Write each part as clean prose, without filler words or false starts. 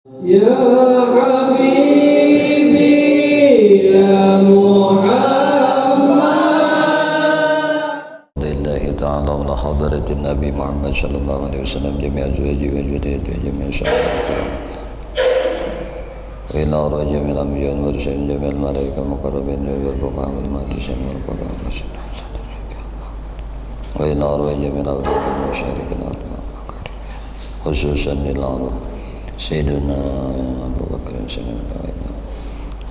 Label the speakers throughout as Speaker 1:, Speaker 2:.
Speaker 1: يا حبيبي يا محمد لله تعالى وعلى حضرة النبي محمد صلى الله عليه وسلم جميع أزواجه وذريته وجميع صحابته الكرام وإلى روح جميع الأنبياء والمرسلين جميع الملائكة المقربين والفقهاء والمحدثين والقراء وإلى روح جميع الأولياء والمشاركين خصوصا إلى روح سيدنا أبو بكر سيدنا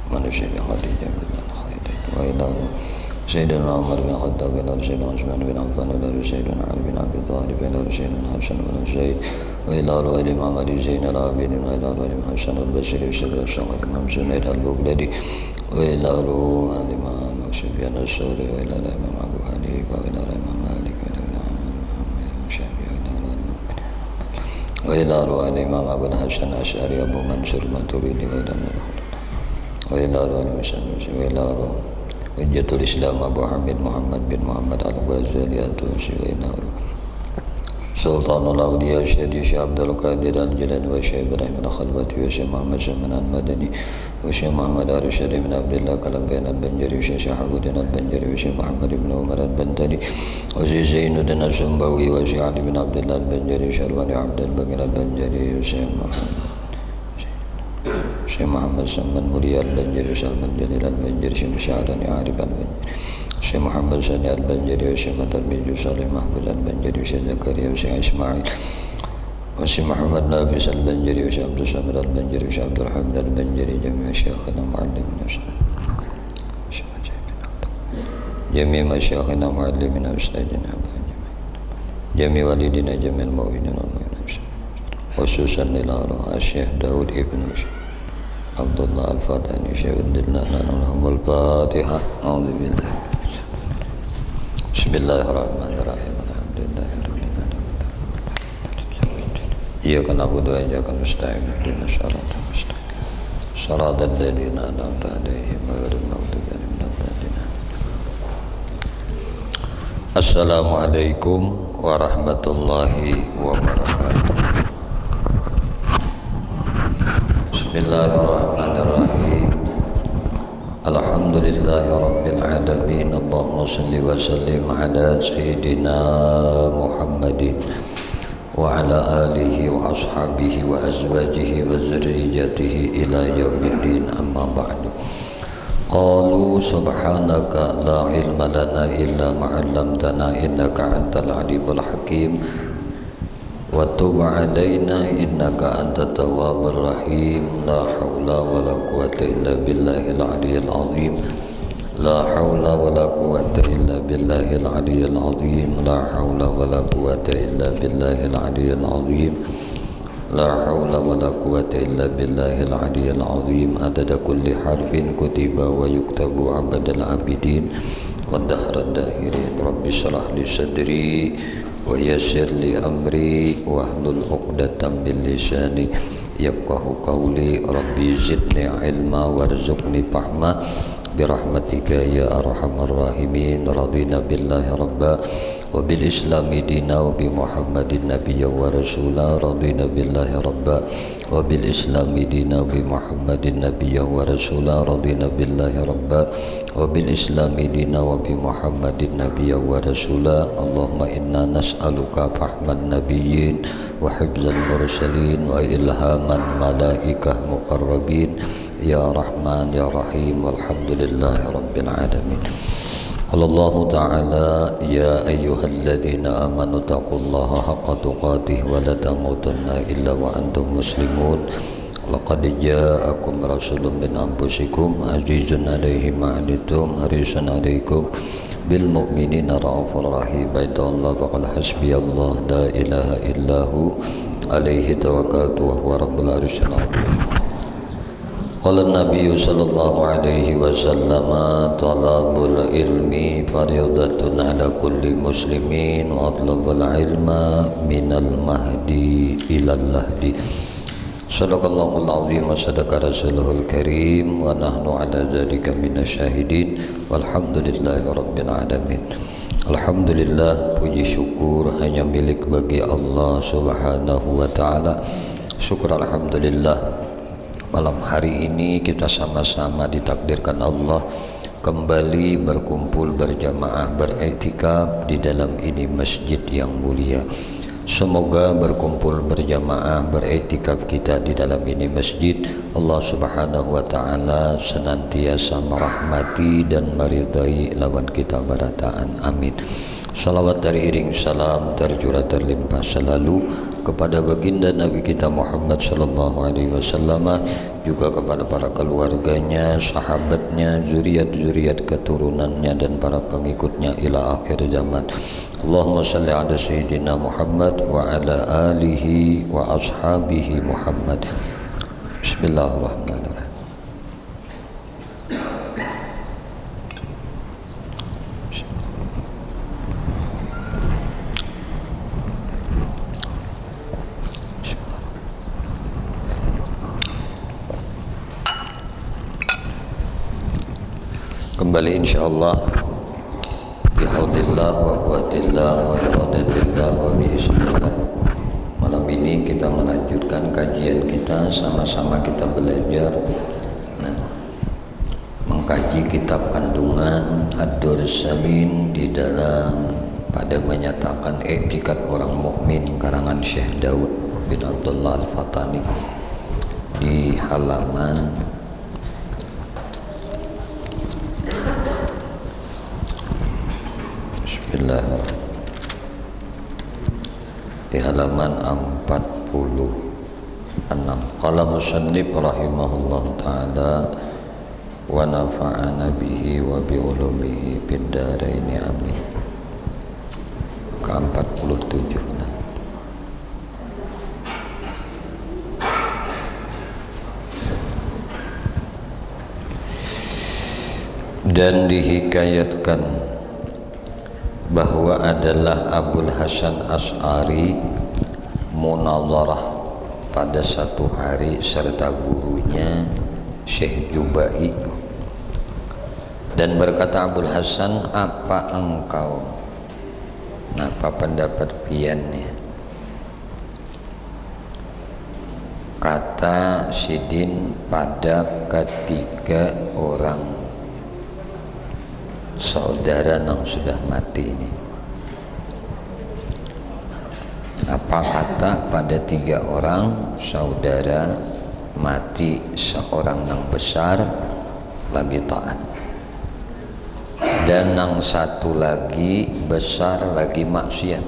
Speaker 1: manusia Khadijah bin Khalid wa ila Sayyidina Umar bin Khattab wa ila Sayyidina Utsman bin Affan wa ila Sayyidina Ali bin Abi Thalib wa ila Sayyidina Hasan bin Zaid wa ila Imam Ali Zainal Abidin wa ila Imam Hasan al-Basri wa Sayyidina Syekh Imam Junaid al-Baghdadi wa ila Imam Sufyan as-Sawri wa ila Imam Abu Hanifah wa ila Imam Malik wa ila Imam Syafi'i wa ila Imam Abu Hasan Asy'ari Abu Mansur Maturidi wa ila وإلى المسلمين وإلى حجة الإسلام أبو حميد محمد بن محمد الغزالي التونسي وإلى سلطان الأولياء الشيخ عبد القادر الجيلاني والشيخ إبراهيم الخلوتي والشيخ محمد سلمان المدني والشيخ محمد الرشيد بن عبد الله كلبين البنجري والشيخ شهاب الدين البنجري والشيخ محمد بن عمر البنتري والشيخ زين الدين السنبوي والشيخ علي بن عبد الله البنجري والشيخ الوالي عبد الباقي البنجري والشيخ Syekh Muhammad Salman Mulia Al-Banjari Salman Jalil Al-Banjari Syekh Syahadani Arif Al-Banjari Syekh Muhammad Sani Al-Banjari Syekh Matar Miju Salih Mahmud Al-Banjari Syekh Zakaria Syekh Ismail Syekh Muhammad Nafis Al-Banjari Syekh Abdul Samad Al-Banjari Syekh Abdul Hamid Al-Banjari Jami'ah Syekhana Mu'allimina Jami'ah Masyakhina Mu'allimina Ustazina Jami'ah Walidina Jami'ah Mu'minina Al-Mu'minina khususan ila Syekh Daud Ibn Abdullah Al-Fatani Syekhuddin Lahumul Fatihah. A'udzubillah. Bismillahirrahmanirrahim. Alhamdulillahirabbil alamin. Iyyaka na'budu wa iyyaka nasta'in. Ihdinas siratal mustaqim. Shiratal ladzina an'amta 'alaihim ghairil maghdubi 'alaihim waladdallin. Assalamualaikum warahmatullahi wabarakatuh. Bismillahirrahmanirrahim. Alhamdulillahi rabbil alamin. Allahumma salli wa sallim ala sayyidina Muhammadin wa ala alihi wa ashabihi wa azwajihi wa zurriyyatihi ila yaumiddin, amma ba'du. Qalu subhanaka la ilma lana illa ma 'allamtana innaka antal alimul hakim. Wa tub 'alaina innaka antat tawwabur rahim. La haula wala quwwata illa billahil 'aliyyil 'azim. La haula wala quwwata illa billahil 'aliyyil 'azim. La haula wala quwwata illa billahil 'aliyyil 'azim. La haula wala quwwata illa billahil 'aliyyil 'azim. Adada kulli harfin kutiba wa yuktabu 'abadal 'abidin wa dahrad dahirin. Rabbi shrah li sadri wa yassir li amri wahlul 'uqdatam min lisani yafqahu qawli. Rabbi zidni ilma warzuqni fahma birahmatika ya arhamar rahimin. Radina billahi rabba wa bil islami dina wa bi muhammadin nabiyya wa rasula. Radina billahi rabba wa bil islami dina wa bi muhammadin nabiyya wa rasula. Radina billahi rabba wa bil islami dina wa bi muhammadin nabiyya wa rasula. Allahumma inna nas'aluka fahman nabiyyin wa hifzal mursalin wa ilhaman malaikah muqarrabin ya rahman ya rahim. Walhamdulillahi rabbil alamin. Allah ta'ala ya ayyuhalladzina amanu taqullaha haqqa tuqatih wa la tamutunna illa wa antum muslimun. Laqad ja'akum rasulun min anfusikum azizun 'alaihi ma 'anittum harisun 'alaikum bil mu'minina raufur rahim. Baitullah faqad hasbiyallah la ilaha illahu alaihi tawakkaltu wa huwa rabbul arsyil 'azim. Qala an-nabiy sallallahu alaihi wasallam talabul ilmi fardhatun ala kulli muslimin wa talabul ilma minal mahdi ilal lahdi. Sadaqallahul azim wa sadaqa rasuluhul karim wa nahnu ala dzalika minasyahidin walhamdulillahi rabbil alamin. Alhamdulillah, puji syukur hanya milik bagi Allah subhanahu wa ta'ala. Syukur alhamdulillah Malam hari ini kita sama-sama ditakdirkan Allah kembali berkumpul berjamaah beriktikaf di dalam ini masjid yang mulia. Semoga berkumpul berjamaah beriktikaf kita di dalam ini masjid, Allah Subhanahu wa taala senantiasa merahmati dan meridai lawan kita berataan. Amin. Salawat teriring salam tercurah terlimpah selalu kepada baginda Nabi kita Muhammad sallallahu alaihi wasallam, juga kepada para keluarganya, sahabatnya, zuriat-zuriat keturunannya dan para pengikutnya ila akhir zaman. Allahumma salli ala sayyidina Muhammad wa ala alihi wa ashabihi Muhammad. Bismillahirrahmanirrahim. Kembali insyaallah bihaudillah wa quwatillah wa iradatillah wa biiznillah. Malam ini kita melanjutkan kajian kita, sama-sama kita belajar mengkaji kitab kandungan Ad-Durrus Samin di dalam pada menyatakan etikat orang mukmin karangan Syekh Daud bin Abdullah Al-Fatani di halaman di halaman 46. Qala musannif rahimahullah taala wa nafa'ana bihi wa bi ulumihi fid dharain amin. Ke-47. Dan dihikayatkan bahwa adalah Abul Hasan Asy'ari munazarah pada satu hari serta gurunya Syekh Jubai, dan berkata Abul Hasan, apa engkau, apa pendapat pian nih? Kata Sidin pada ketiga orang saudara yang sudah mati ini. Apa kata pada tiga orang saudara mati, seorang yang besar lagi taat dan yang satu lagi besar lagi maksiat.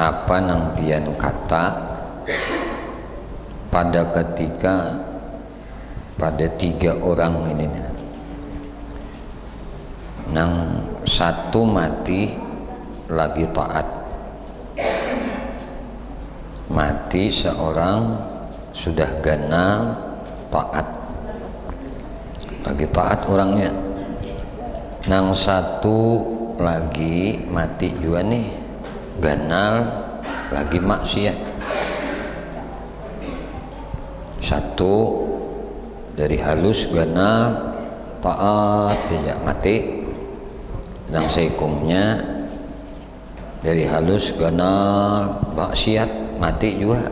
Speaker 1: Apa nang pian kata pada ketika pada tiga orang ini, nang satu mati lagi taat, mati seorang sudah ganal taat, lagi taat orangnya. Nang satu lagi mati juga nih, ganal lagi maksiat. Satu dari halus ganal taat tidak mati, dan seikumnya dari halus ganal maksiat mati juga.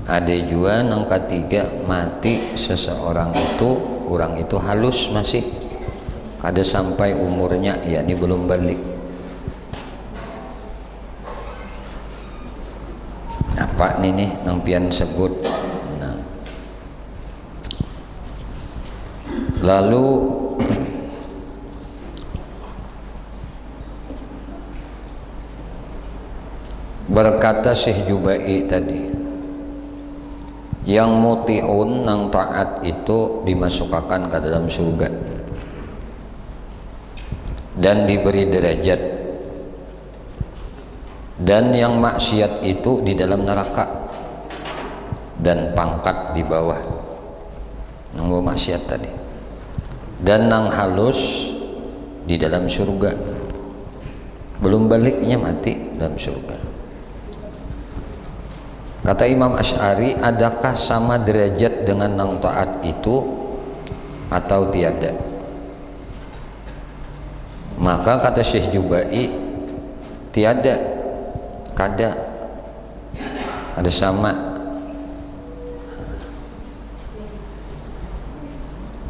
Speaker 1: Ada juga yang ketiga mati seseorang itu, orang itu halus masih kada sampai umurnya, yakni belum balik. Apa nih nampian sebut. Lalu berkata Syekh Jubai tadi, yang muti'un nang taat itu dimasukkan ke dalam surga dan diberi derajat, dan yang maksiat itu di dalam neraka dan pangkat di bawah nang maksiat tadi, dan nang halus di dalam surga, belum baliknya mati dalam surga. Kata Imam Asy'ari, adakah sama derajat dengan nang taat itu atau tiada? Maka kata Syekh Jubai, tiada, kada ada sama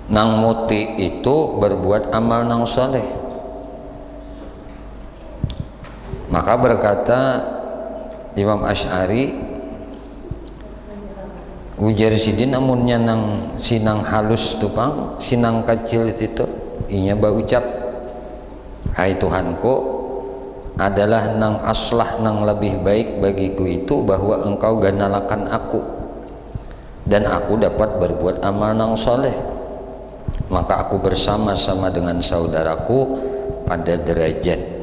Speaker 1: nang muti itu berbuat amal nang soleh. Maka berkata Imam Asy'ari, ujar sidin amunnya nang sinang halus tupang sinang kecil itu inya berucap, hai Tuhanku, adalah nang aslah nang lebih baik bagiku itu bahwa engkau ganalakan aku dan aku dapat berbuat amal nang soleh, maka aku bersama-sama dengan saudaraku pada derajat.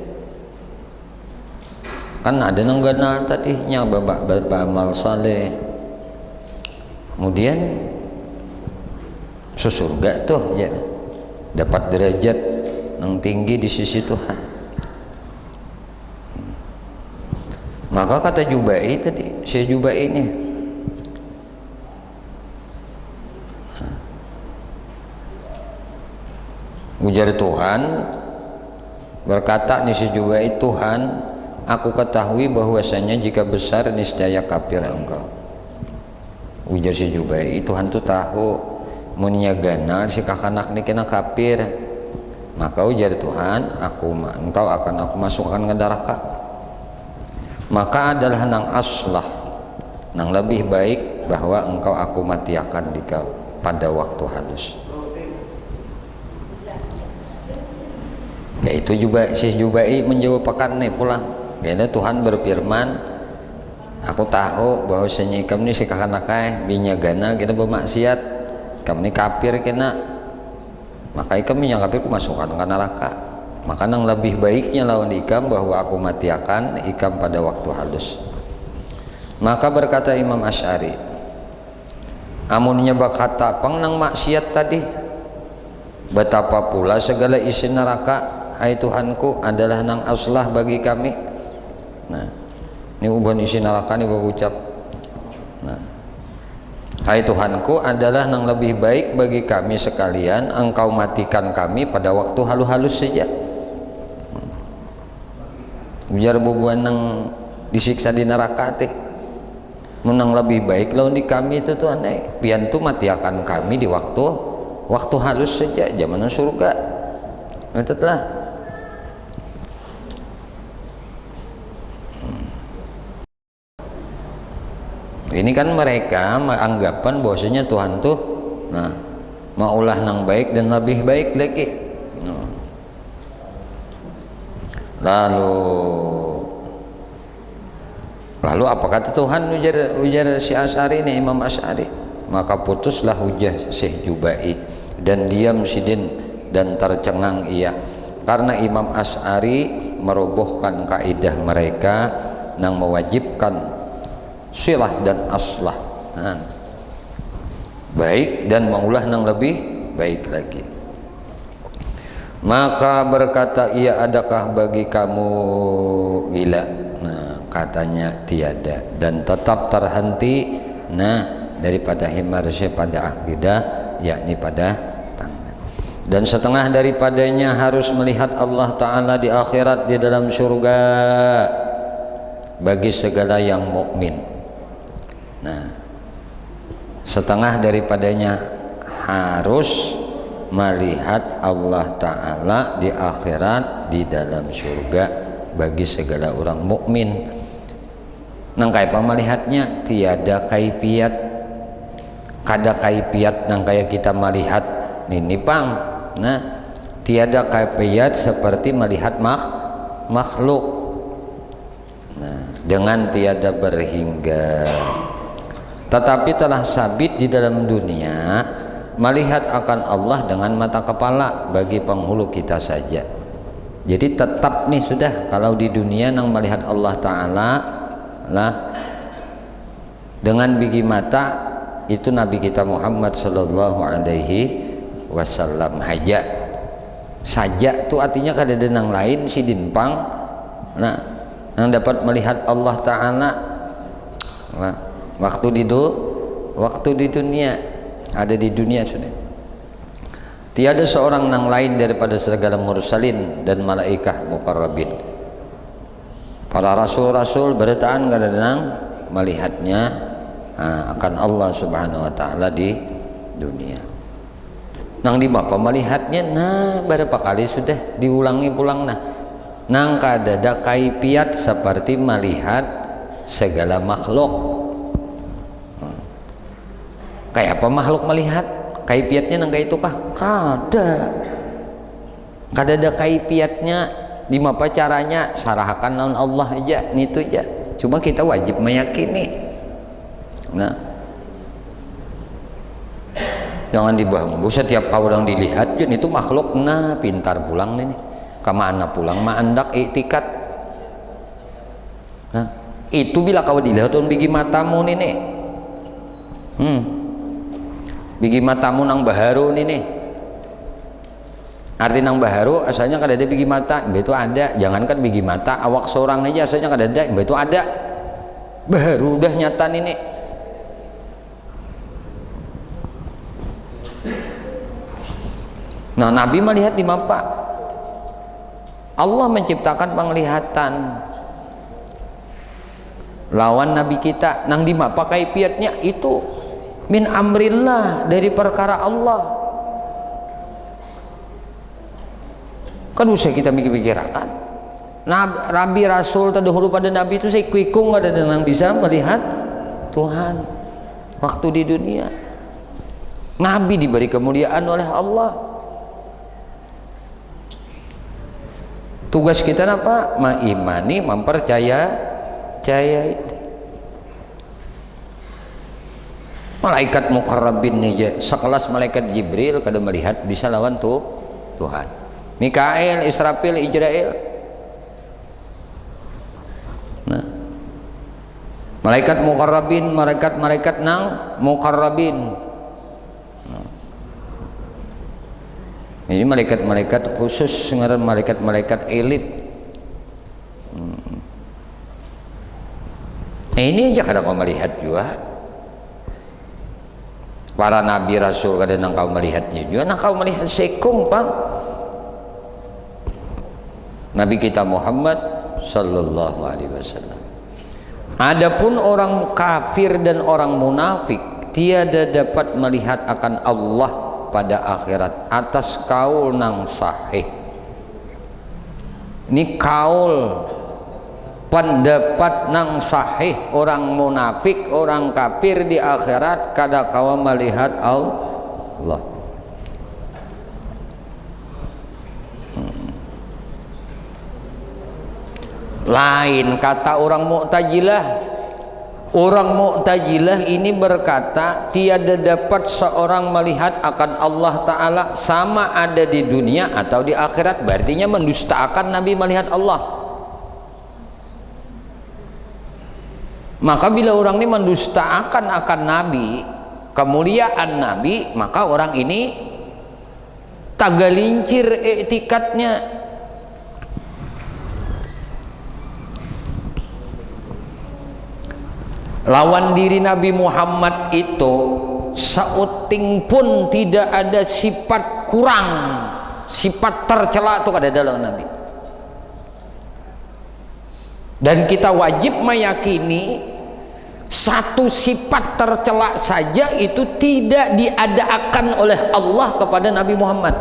Speaker 1: Kan ada nang ganal tadinya beramal soleh, kemudian surga tuh ya, dapat derajat yang tinggi di sisi Tuhan. Maka kata Jubai tadi, Syekh Jubai ini, ujar Tuhan berkata nih Syekh Jubai, Tuhan, aku ketahui bahwasanya jika besar niscaya kafir engkau. Ujar si Jubai, Tuhan tuh tahu munya ganal si kakanak ini kena kafir. Maka ujar Tuhan, engkau akan aku masukkan ke neraka. Maka adalah nang aslah, nang lebih baik bahwa engkau aku matiakan dikau pada waktu halus. Ya itu juga si Jubai menjawab pekan nih pulang. Karena Tuhan berfirman, aku tahu bahwasanya kamu ini si kakanakai binyagana kita bermaksiat, kamu ini kafir kena, maka ikam yang kafir ku masukkan ke neraka. Maka yang lebih baiknya lawan ikam bahwa aku matiakan ikam pada waktu halus. Maka berkata Imam Asy'ari, amunnya bakata pang nang maksiat tadi, betapa pula segala isi neraka, hai Tuhanku, adalah nang aslah bagi kami. Nah, ini uban isi neraka ini berucap. Nah, hai Tuhanku, adalah yang lebih baik bagi kami sekalian engkau matikan kami pada waktu halus-halus saja. Ujar bubuan yang disiksa di neraka teh, menang lebih baik lawan di kami itu tuh aneh. Pian tuh matiakan kami di waktu halus saja, zaman surga. Betul. Ini kan mereka menganggapan bahwasanya Tuhan tuh maulah nang baik dan lebih baik lagi. Lalu apa kata Tuhan, ujar si Asy'ari ini, Imam Asy'ari, maka putuslah hujah Syekh Jubai dan diam sidin dan tercengang ia, karena Imam Asy'ari merobohkan kaidah mereka yang mewajibkan silah dan aslah, baik dan maulah yang lebih baik lagi. Maka berkata ia, adakah bagi kamu gila? Katanya tiada, dan tetap terhenti daripada himarsya pada akidah, yakni pada tangan. Dan setengah daripadanya harus melihat Allah Ta'ala di akhirat di dalam surga bagi segala yang mukmin. Setengah daripadanya harus melihat Allah Ta'ala di akhirat di dalam surga bagi segala orang mukmin. Nang kaya melihatnya tiada kaifiat, kada kaifiat nang kaya kita melihat ini pang. Tiada kaifiat seperti melihat makhluk. Dengan tiada berhingga. Tetapi telah sabit di dalam dunia melihat akan Allah dengan mata kepala bagi penghulu kita saja. Jadi tetap nih sudah, kalau di dunia nang melihat Allah Ta'ala lah dengan bigi mata itu Nabi kita Muhammad Sallallahu Alaihi Wasallam haja saja tuh, artinya kada ada nang lain si dinpang yang dapat melihat Allah Ta'ala waktu di dunia, ada di dunia sudah. Tiada seorang nang lain daripada segala mursalin dan malaikat muqarrabin. Para rasul-rasul bertaan kada nang melihatnya akan Allah Subhanahu wa taala di dunia. Nang di bapa melihatnya berapa kali sudah diulangi pulang nang kadada kaifiat seperti melihat segala makhluk. Kayak apa makhluk melihat? Kaifiatnya nang kayak itu kah? Kadada kaifiatnya di apa caranya sarahakan naon Allah aja nitu aja. Cuma kita wajib meyakini. Jangan dibambu setiap orang dilihat itu makhluk pintar pulang nih kemana pulang andak iktikat. Itu bila kau dilihat bigi matamu nih bigi matamu nang baharu nih arti nang baharu asalnya kada ada bigi mata itu ada, jangankan bigi mata awak seorang aja asalnya kada ada itu ada baharu udah nyata nih. Nah, Nabi melihat di mapa. Allah menciptakan penglihatan. Lawan Nabi kita nang di mapa kaifiatnya itu min amrillah, dari perkara Allah. Kan usah kita mikir-mikirakan. Nabi Rasul terdahulu pada Nabi itu saya kuikung ada yang bisa melihat Tuhan waktu di dunia. Nabi diberi kemuliaan oleh Allah. Tugas kita apa? Mengimani, mempercaya itu. Malaikat muqarrabin nih, sekelas malaikat Jibril kada melihat bisa lawan Tuhan. Mikail, Israfil, Ijrail. Nah, malaikat muqarrabin, malaikat nang muqarrabin. Ini malaikat-malaikat khusus, ngaran malaikat-malaikat elit. Ini aja kadang kau melihat juga. Para nabi rasul kadang kau melihatnya juga. Kau melihat sekung Bang. Nabi kita Muhammad sallallahu alaihi wasallam. Adapun orang kafir dan orang munafik tiada dapat melihat akan Allah pada akhirat atas kaul nang sahih. Ini kaul pendapat nang sahih, orang munafik, orang kafir di akhirat kada kawa melihat Allah. Lain kata orang Mu'tazilah. Orang Mu'tazilah ini berkata tiada dapat seorang melihat akan Allah Ta'ala sama ada di dunia atau di akhirat, berartinya mendustakan Nabi melihat Allah. Maka bila orang ini mendustakan akan Nabi, kemuliaan Nabi, maka orang ini tagalincir etikatnya. Lawan diri Nabi Muhammad itu sauting pun tidak ada sifat kurang, sifat tercela itu kada ada lawan Nabi. Dan kita wajib meyakini satu sifat tercela saja itu tidak diadakan oleh Allah kepada Nabi Muhammad.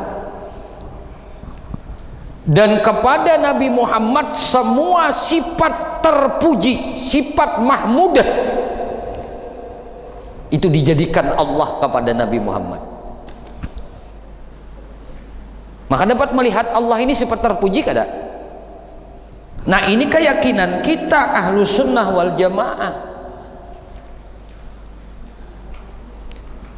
Speaker 1: Dan kepada Nabi Muhammad semua sifat terpuji, sifat mahmudah itu dijadikan Allah kepada Nabi Muhammad. Maka dapat melihat Allah ini sifat terpuji kada? Nah, ini keyakinan kita Ahlus Sunnah wal Jamaah.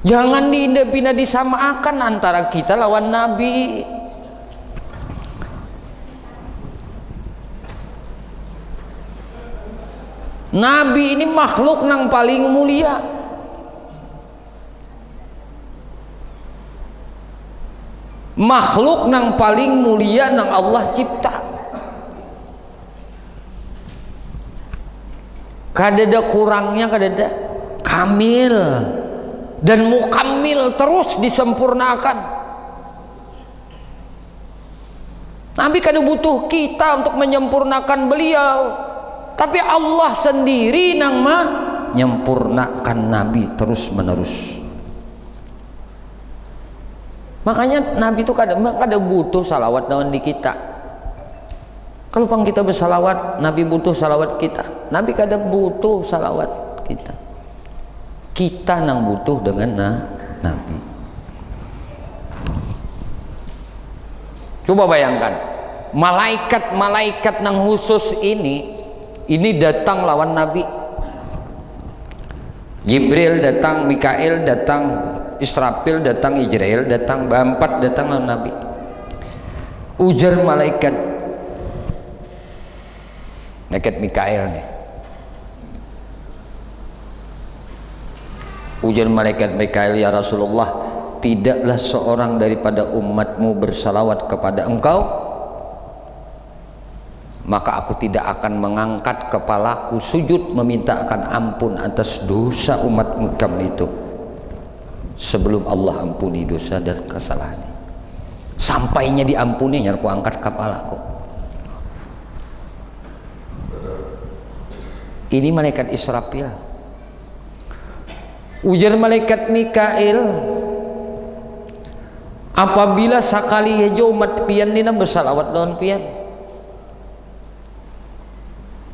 Speaker 1: Jangan diindah-pindah disamakan antara kita lawan Nabi. Nabi ini makhluk yang paling mulia. Makhluk yang paling mulia yang Allah cipta. Kadada kurangnya, kadada kamil dan mukammil, terus disempurnakan. Nabi kada butuh kita untuk menyempurnakan beliau. Tapi Allah sendiri nang mah nyempurnakan Nabi terus menerus. Makanya Nabi itu kadang butuh salawat lawan di kita. Kalau pang kita bersalawat, Nabi butuh salawat kita. Nabi kadang butuh salawat kita. Kita nang butuh dengan Nabi. Coba bayangkan, malaikat-malaikat nang khusus ini datang lawan Nabi. Jibril datang, Mikail datang, Israfil datang, Ijrail datang, berempat datang lawan Nabi. Ujar malaikat Mikail nih. Ujar malaikat Mikail, ya Rasulullah, tidaklah seorang daripada umatmu bersalawat kepada engkau, maka aku tidak akan mengangkat kepalaku sujud memintakan ampun atas dosa umatmu kamu itu sebelum Allah ampuni dosa dan kesalahan. Sampainya diampuni, aku angkat kepalaku. Ini malaikat Israfil. Ujar malaikat Mikail, apabila sakali hejo umat pian dina bersalawat lawan pian,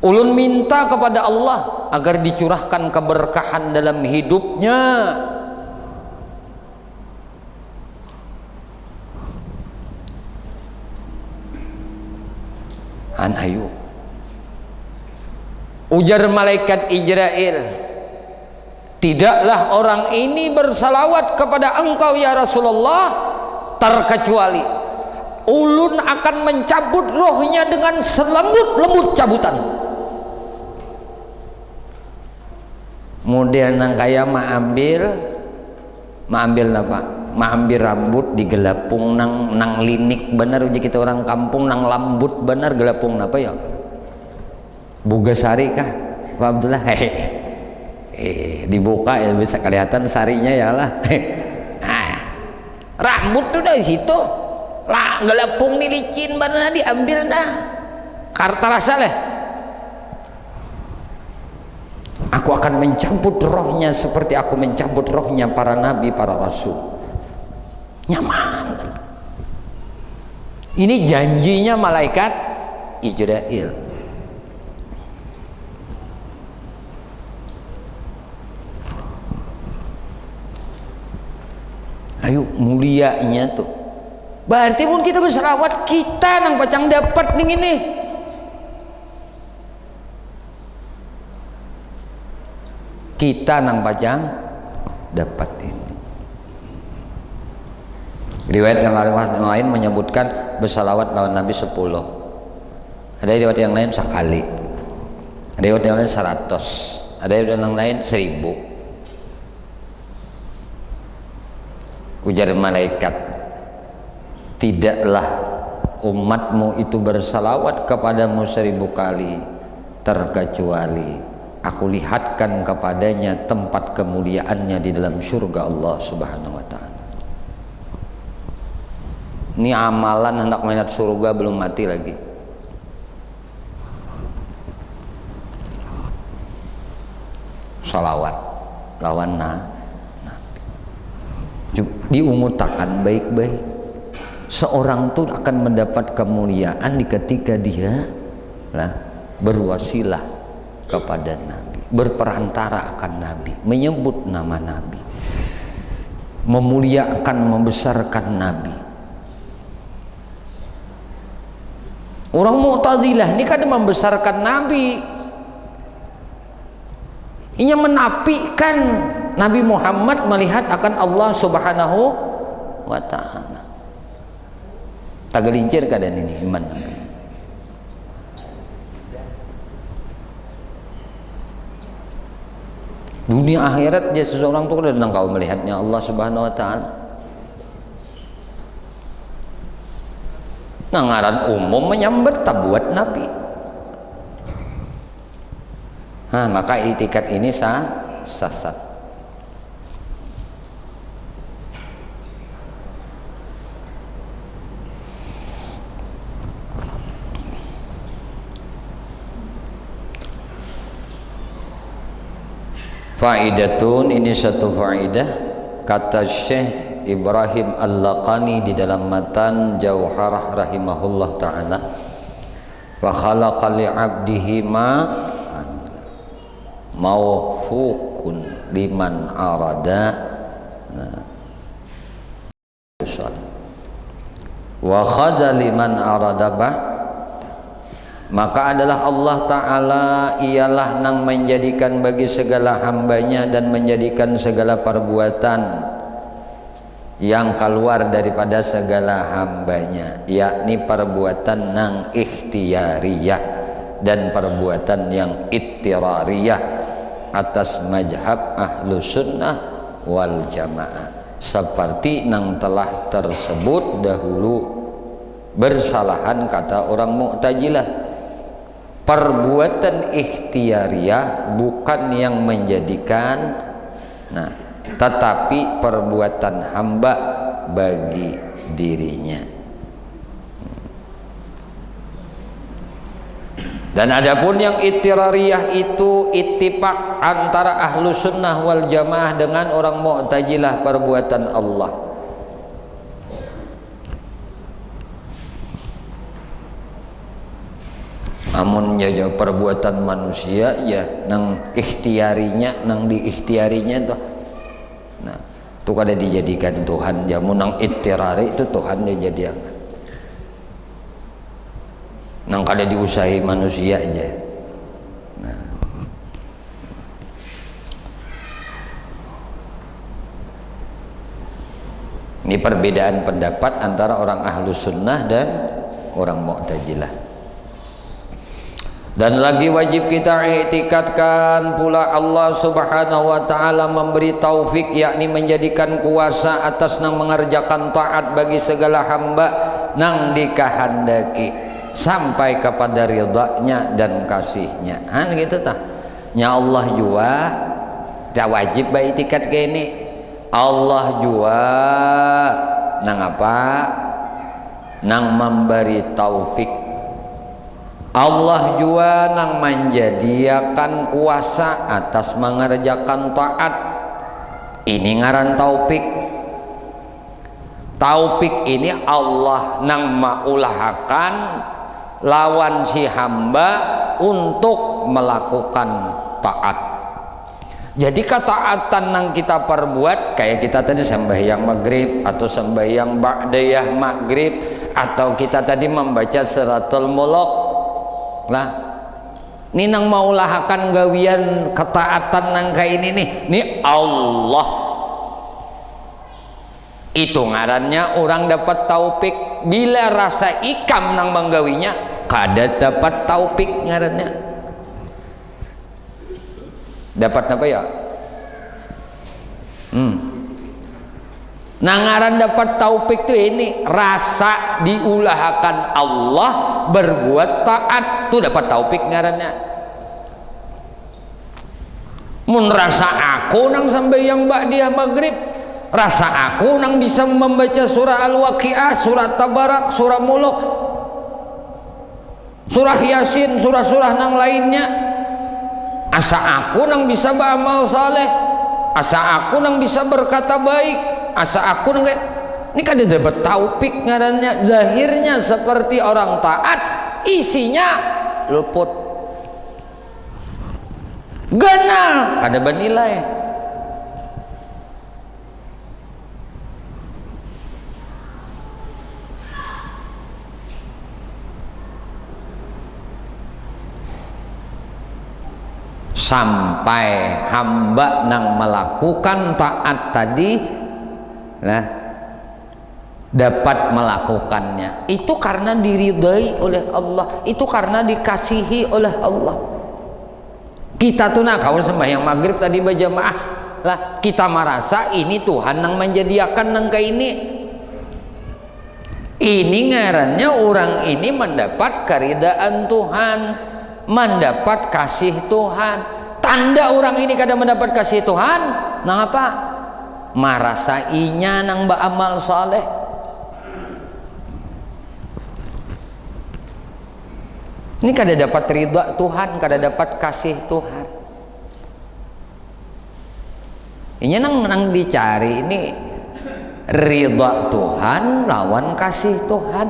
Speaker 1: ulun minta kepada Allah agar dicurahkan keberkahan dalam hidupnya. Anayu. Ujar malaikat Ijrail, tidaklah orang ini bersalawat kepada engkau ya Rasulullah terkecuali ulun akan mencabut rohnya dengan selembut-lembut cabutan. Kemudian nang kaya maambil apa? Maambil rambut digelapung nang linik bener uji kita orang kampung nang lambut bener gelapung apa ya? Buga sari kah? Pak Abdullah? Dibuka ya bisa kelihatan sarinya ya lah. Rambut tuh dari situ lah gelapung nih licin bener diambil dah. Karta rasa lah. Aku akan mencabut rohnya seperti aku mencabut rohnya para nabi, para rasul. Nyaman. Ini janjinya malaikat Ijrail. Ayo mulianya tuh. Berarti pun kita berselawat kita nang pacang dapat nih ini. Kita nang pacang dapat ini. Riwayat yang lain menyebutkan bersalawat lawan Nabi 10. Ada riwayat yang lain sekali. Ada riwayat yang lain 100. Ada riwayat yang lain 1000. Ujar malaikat, tidaklah umatmu itu bersalawat kepadamu 1000 kali terkecuali aku lihatkan kepadanya tempat kemuliaannya di dalam surga Allah Subhanahu wa ta'ala. Ini amalan hendak menat surga belum mati lagi. Salawat lawan diumutakan baik-baik. Seorang tuh akan mendapat kemuliaan ketika dia berwasilah kepada Nabi, berperantara akan Nabi, menyebut nama Nabi, memuliakan, membesarkan Nabi. Orang Mu'tazilah ini kan membesarkan Nabi, ini menafikan Nabi Muhammad melihat akan Allah Subhanahu wa ta'ala. Tak gelincir keadaan ini iman. Dunia akhirat dia seseorang tuh kadang kau melihatnya Allah Subhanahu wa ta'ala. Nah ngaran umum menyambat tabuat Nabi. Maka itikat ini sesat. Faidatun, ini satu faidah kata Syekh Ibrahim Al-Laqani di dalam matan Jauharah rahimahullah ta'ala. Fa khalaqa li 'abdihi ma mawfuqun liman arada wa khadha liman arada maka adalah Allah Ta'ala ialah nang menjadikan bagi segala hambanya dan menjadikan segala perbuatan yang keluar daripada segala hambanya, yakni perbuatan nang ikhtiyariyah dan perbuatan yang ittirariyah atas mazhab ahlu sunnah wal jamaah, seperti nang telah tersebut dahulu bersalahan kata orang Mu'tazilah. Perbuatan ikhtiyariyah bukan yang menjadikan, tetapi perbuatan hamba bagi dirinya. Dan adapun yang ittirariyah itu ittifaq antara ahlu sunnah wal jamaah dengan orang Mu'tazilah, perbuatan Allah. Amun ya perbuatan manusia ya nang ikhtiarinya, nang diikhtiarinya tuh, tuh kada dijadikan Tuhan. Jamun nang ittirari itu Tuhan dijadikan, nang kada diusahi manusia aja. Ini perbedaan pendapat antara orang ahlu sunnah dan orang Mu'tazilah. Dan lagi wajib kita i'tikadkan pula Allah Subhanahu wa ta'ala memberi taufik, yakni menjadikan kuasa atas nang mengerjakan taat bagi segala hamba nang dikehendaki sampai kepada ridha-Nya dan kasih-Nya. Gitu tah. Nya Allah jua dah wajib baik i'tikad ke ini. Allah jua nang apa? Nang memberi taufik. Allah juga nang menjadikan kuasa atas mengerjakan taat. Ini ngaran taufik. Taufik ini Allah nang maulahakan lawan si hamba untuk melakukan taat. Jadi ketaatan nang kita perbuat, kayak kita tadi sembahyang maghrib atau sembahyang ba'dayah maghrib, atau kita tadi membaca suratul mulk. Lah, ini nang maulahakan gawian ketaatan nang kayak ini nih, ini Allah. Itu ngarannya orang dapat taufik. Bila rasa ikam nang menggawinya, kada dapat taufik ngarannya. Dapat apa ya? Nangaran dapat taufik tuh ini rasa diulahkan Allah berbuat taat tuh dapat taufik ngarannya. Mun rasa aku nang sembahyang ba'diyah maghrib, rasa aku nang bisa membaca surah Al-Waqiah, surah Tabarak, surah Mulk, surah Yasin, surah-surah nang lainnya. Asa aku nang bisa beramal saleh, asa aku nang bisa berkata baik, asa aku nang ini kan dapat taufik ngarannya. Zahirnya seperti orang taat, isinya luput, gana kada bernilai. Sampai hamba nang melakukan taat tadi dapat melakukannya itu karena diridai oleh Allah, itu karena dikasihi oleh Allah. Kita tuh kalau sembahyang maghrib tadi berjamaah lah, kita merasa ini Tuhan yang menyediakan nang kayak ini ngarannya orang ini mendapat keridaan Tuhan, mendapat kasih Tuhan. Tanda orang ini kadang mendapat kasih Tuhan nang apa? Marasainya nang beramal saleh. Ini kada dapat ridha Tuhan, kada dapat kasih Tuhan. ini nang dicari ini ridha Tuhan lawan kasih Tuhan.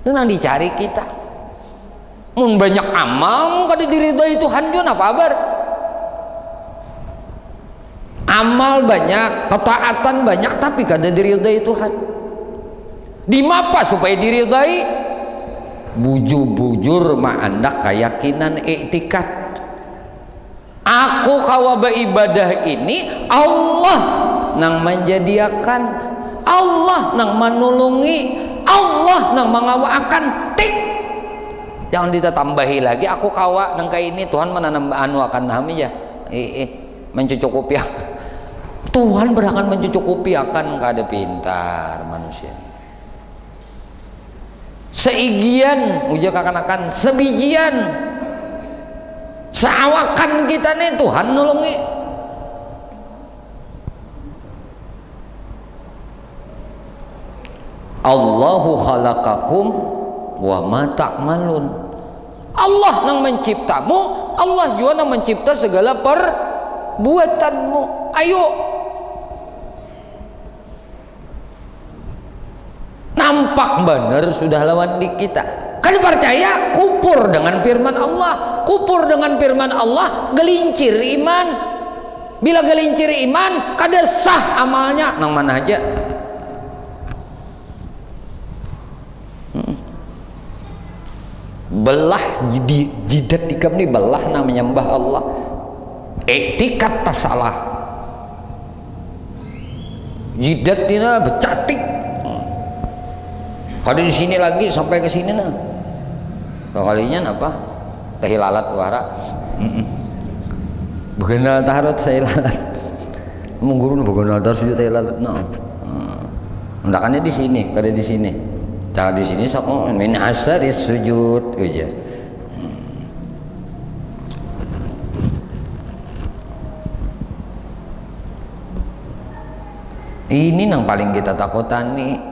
Speaker 1: Itu nang dicari kita. Mun banyak amal kada diridhoi Tuhan juga apa kabar? Amal banyak, ketaatan banyak tapi kada diridhoi Tuhan. Di mapa supaya diridhoi? Bujur-bujur ma'andak keyakinan iktikad. Aku kawa beribadah ini Allah nang menjadikan, Allah nang menulungi, Allah nang mengawakan. Tik, jangan ditambahi lagi aku kawa nang kayak ini Tuhan menanam anu akan nami ya mencukupi. Tuhan berakan mencukupi akan kada pintar manusia. Seigian uja akan sebijian seawakan kita nih Tuhan nulungi. Allahu khalaqakum wa ma ta'malun. Allah nang menciptamu, Allah juga nang mencipta segala perbuatanmu. Ayo, nampak benar sudah lawan di kita. Kan percaya kupur dengan firman Allah, kupur dengan firman Allah, gelincir iman. Bila gelincir iman, kada sah amalnya nang mana aja. Belah jidat ikam ni belah na menyembah Allah. Iktikad tak salah. Jidat ni na becatik. Kada di sini lagi sampai ke sini nah. Kalinya apa? Tahilalat wara. Begenal taharut saya lalat. Mengguru begenal taharut sudah tahilalat no. Undakannya di sini, kada di sini. Jangan di sini sok min asaris sujud ujar. Ini yang paling kita takutan nih.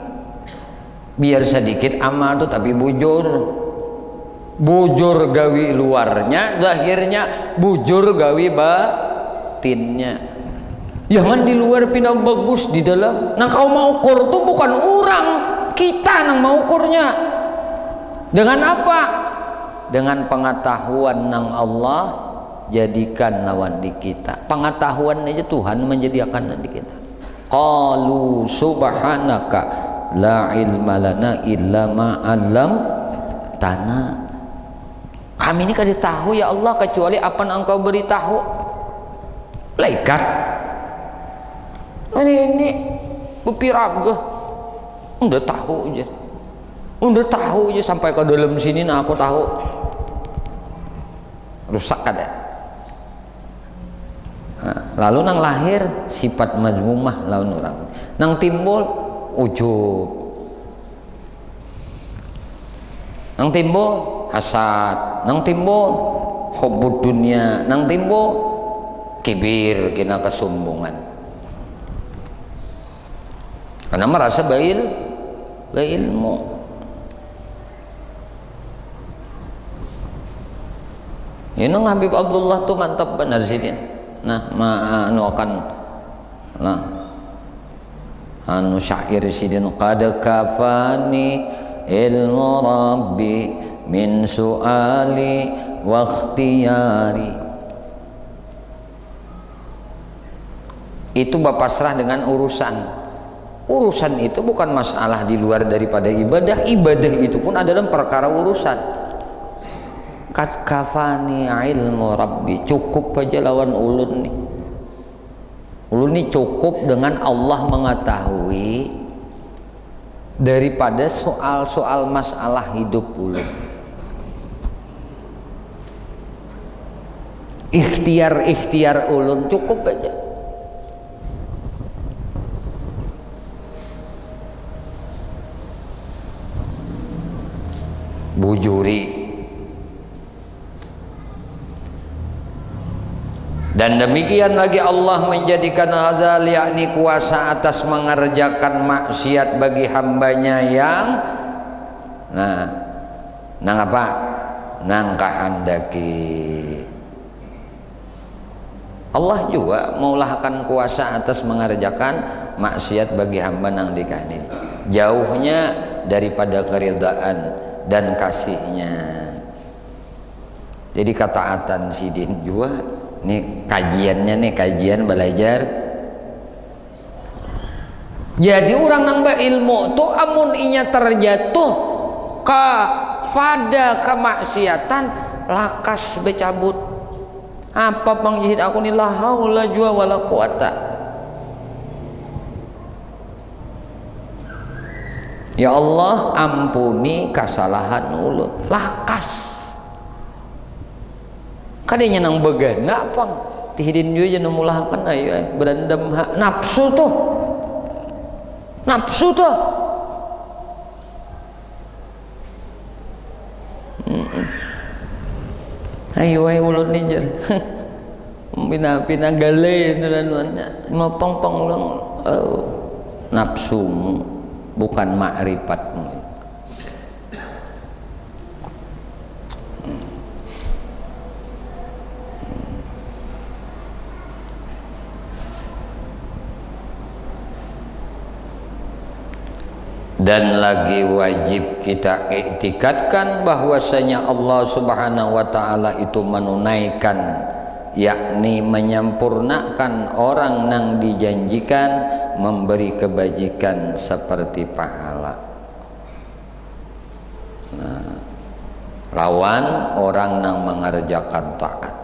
Speaker 1: Biar sedikit amal tuh tapi bujur gawi luarnya, zahirnya bujur gawi batinnya. Jangan di luar pindah bagus, di dalam. Nah kau mau ukur tuh bukan orang, kita nang mau ukurnya. Dengan apa? Dengan pengetahuan nang Allah jadikan lawan di kita. Pengetahuan aja Tuhan menjadikan di kita. Qalu subhanaka la ilma lana illa ma 'allamtana. Kami ini kada tahu ya Allah kecuali apa yang Engkau beritahu. Laikat ini bepiraga udah tahu aja sampai ke dalam sini nah aku tahu rusak kada. Nah, lalu nang lahir sifat majmumah lawan orang, nang timbul ujub, nang timbul hasad, nang timbul hubbud dunia, nang timbul kibir kena kesombongan karena merasa berilmu. Ini Habib Abdullah tuh mantap benar sini. Nah, anu akan nah anu syair sidin qad kafani ilmu rabbi min su'ali wa ikhtiyari. Itu berpasrah dengan urusan itu bukan masalah di luar daripada ibadah itu pun adalah perkara urusan. Qad kafani ilmu rabbi, cukup aja lawan ulun nih cukup dengan Allah mengetahui daripada soal-soal masalah hidup ulun. Ikhtiar ulun cukup aja. Bujuri. Dan demikian lagi Allah menjadikan hazal yakni kuasa atas mengerjakan maksiat bagi hambanya yang nang apa? Nang kahandaki. Allah juga maulahkan kuasa atas mengerjakan maksiat bagi hamba nang dikahni. Jauhnya daripada keridaan dan kasihnya. Jadi ketaatan sidin juga. Ini kajiannya nih, kajian belajar. Jadi orang nang berilmu tuh amun inya terjatuh pada kemaksiatan lakas becabut. Apa pangjihid aku ni la haula jua wala quwata. Ya Allah ampuni kesalahan ulun. Lakas. Kadinya nang begana pang tihidin juga jangan mulahkan ayo berendam nafsu tuh. Nafsu tuh. Ayo ulun ni jer. Pina gale nerannya. Mau pang ulang nafsumu bukan ma'rifatmu. Dan lagi wajib kita iktikadkan bahwasanya Allah Subhanahu wa taala itu menunaikan, yakni menyempurnakan orang yang dijanjikan memberi kebajikan seperti pahala. Nah, lawan orang yang mengerjakan taat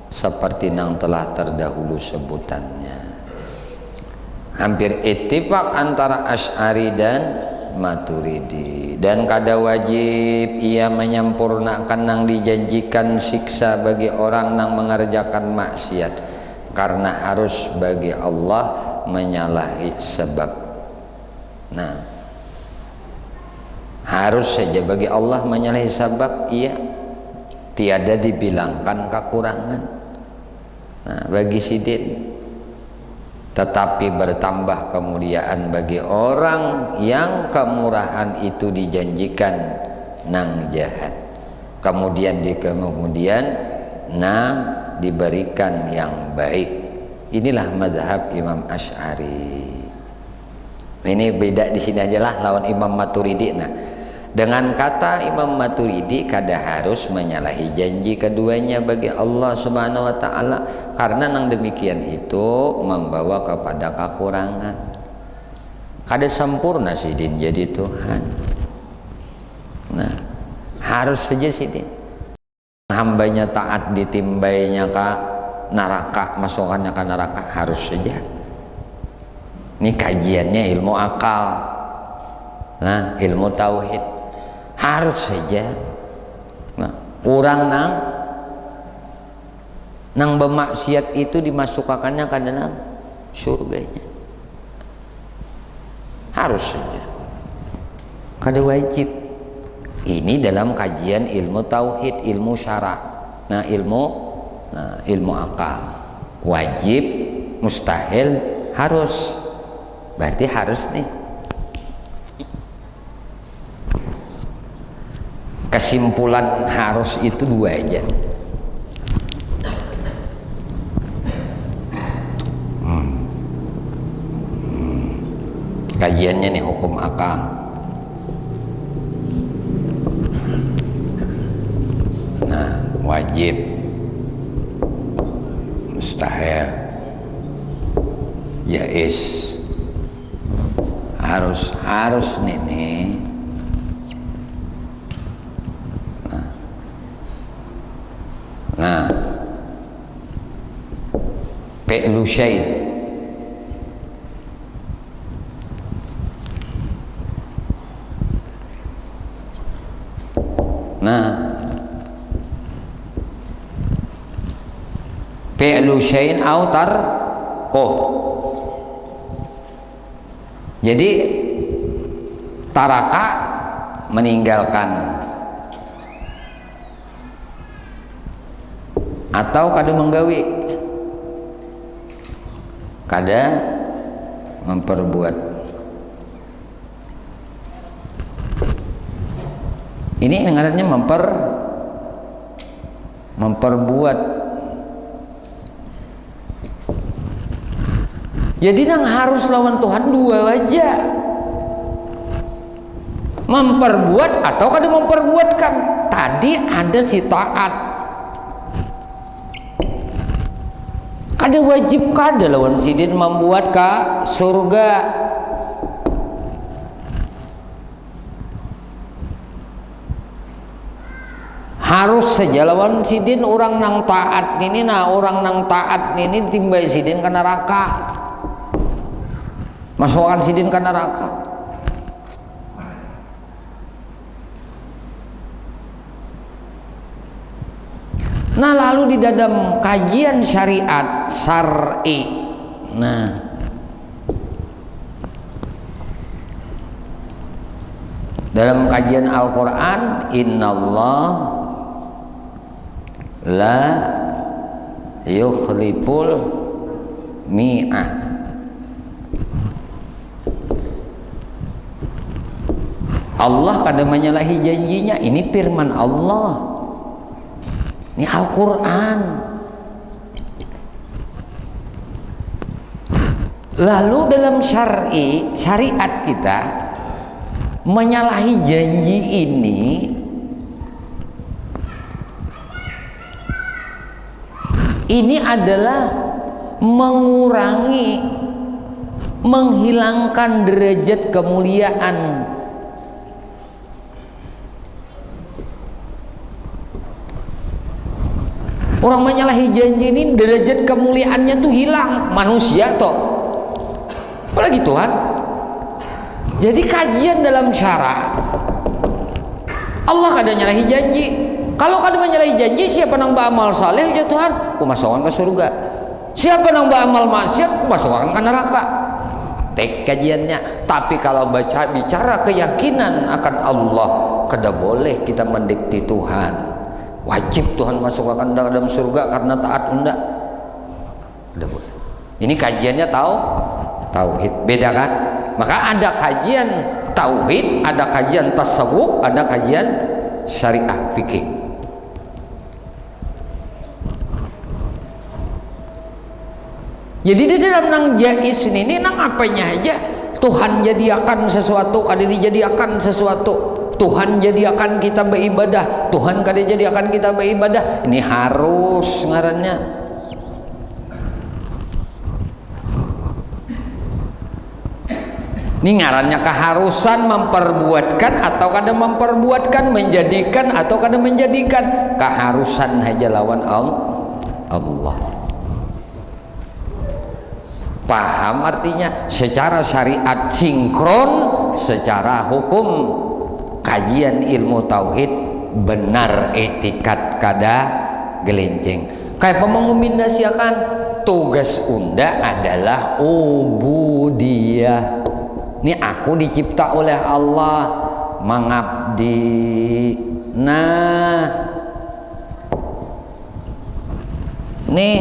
Speaker 1: seperti yang telah terdahulu sebutannya. Hampir ittifaq antara Asy'ari dan Maturidi. Dan kada wajib ia menyempurnakan yang dijanjikan siksa bagi orang yang mengerjakan maksiat, karena harus bagi Allah menyalahi sebab. Nah, harus saja bagi Allah menyalahi sebab, iya, tiada dibilangkan kekurangan. Nah, bagi sidin tetapi bertambah kemuliaan bagi orang yang kemurahan itu dijanjikan nang jahat, kemudian nang diberikan yang baik. Inilah mazhab Imam Asy'ari. Ini beda di sini aja lah lawan Imam Maturidi. Nah, dengan kata Imam Maturidi kada harus menyalahi janji keduanya bagi Allah Subhanahu wa taala, karena nang demikian itu membawa kepada kekurangan. Kada sempurna sidin jadi Tuhan. Nah, harus saja sidin hambanya taat ditimbainya ke neraka, masukannya ke neraka, harus saja. Ini kajiannya ilmu akal, nah ilmu tauhid, harus saja. Nah, orang nang bermaksiat itu dimasukkannya ke dalam surganya, harus saja, kada wajib. Ini dalam kajian ilmu tauhid, ilmu syara'. Nah, ilmu akal, wajib, mustahil, harus. Berarti harus nih. Kesimpulan harus itu dua aja. Kajiannya nih hukum akal. Nah, wajib, mustahil, jaiz, harus nih. Nah, fi'lu syai', nah fi'lu syai'in au tarkuh. Jadi taraka meninggalkan atau kada menggawi, kada memperbuat. Ini ngarannya memperbuat. Jadi nang harus lawan Tuhan dua aja, memperbuat atau kada memperbuatkan. Tadi ada si taat, kada wajib kada lawan sidin membuat ka surga. Harus saja lawan sidin orang nang taat ini, nah orang nang taat ini timbai sidin ke neraka, masukkan sidin ke neraka. Nah lalu di dalam kajian syariat syar'i, nah dalam kajian Al-Quran, innallah la yukhliful mi'ah. Allah kada menyalahi janjinya. Ini firman Allah, ini Al-Quran. Lalu dalam syariat kita menyalahi janji ini adalah mengurangi, menghilangkan derajat kemuliaan. Orang menyalahi janji ini derajat kemuliaannya tuh hilang. Manusia toh, apalagi Tuhan. Jadi kajian dalam syara, Allah kada nyalahi janji. Kalau kada menyalahi janji, siapa nang beramal saleh ya Tuhan, ku masukkan ke surga. Siapa nang beramal maksiat, ku masukkan ke neraka. Tek kajiannya. Tapi kalau bicara keyakinan akan Allah, kada boleh kita mendikti Tuhan. Wajib Tuhan masukkan dalam surga karena taat enggak. Kada boleh. Ini kajiannya tauhid, beda kan? Maka ada kajian tauhid, ada kajian tasawuf, ada kajian syariah fikih. Jadi di dalam nang jais ini nang apanya aja Tuhan jadikan sesuatu, kada dijadikan sesuatu. Tuhan jadikan kita beribadah, Tuhan kada jadikan kita beribadah. Ini harus ngarannya. Ini ngarannya keharusan memperbuatkan atau kada memperbuatkan, menjadikan atau kada menjadikan. Keharusan aja lawan Allah. Paham artinya? Secara syariat sinkron, secara hukum kajian ilmu tauhid benar, etikat kada gelenceng. Kayak mengombinasikan tugas unda adalah ubudiyah. Ini aku dicipta oleh Allah mengabdi. Nah, nih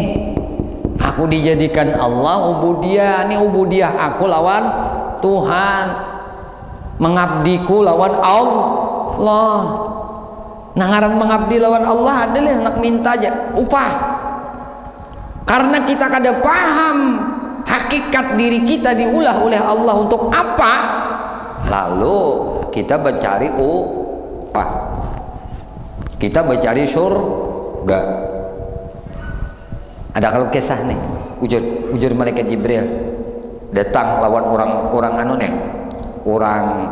Speaker 1: aku dijadikan Allah ubudiyah. Ini ubudiyah aku lawan Tuhan, mengabdiku lawan Allah. Nangaran mengabdi lawan Allah adalah nak minta aja upah. Karena kita kada paham hakikat diri kita diulah oleh Allah untuk apa, lalu kita mencari upah, kita mencari surga. Ada kalau kisah nih, ujur malaikat Jibril datang lawan orang anu nih, orang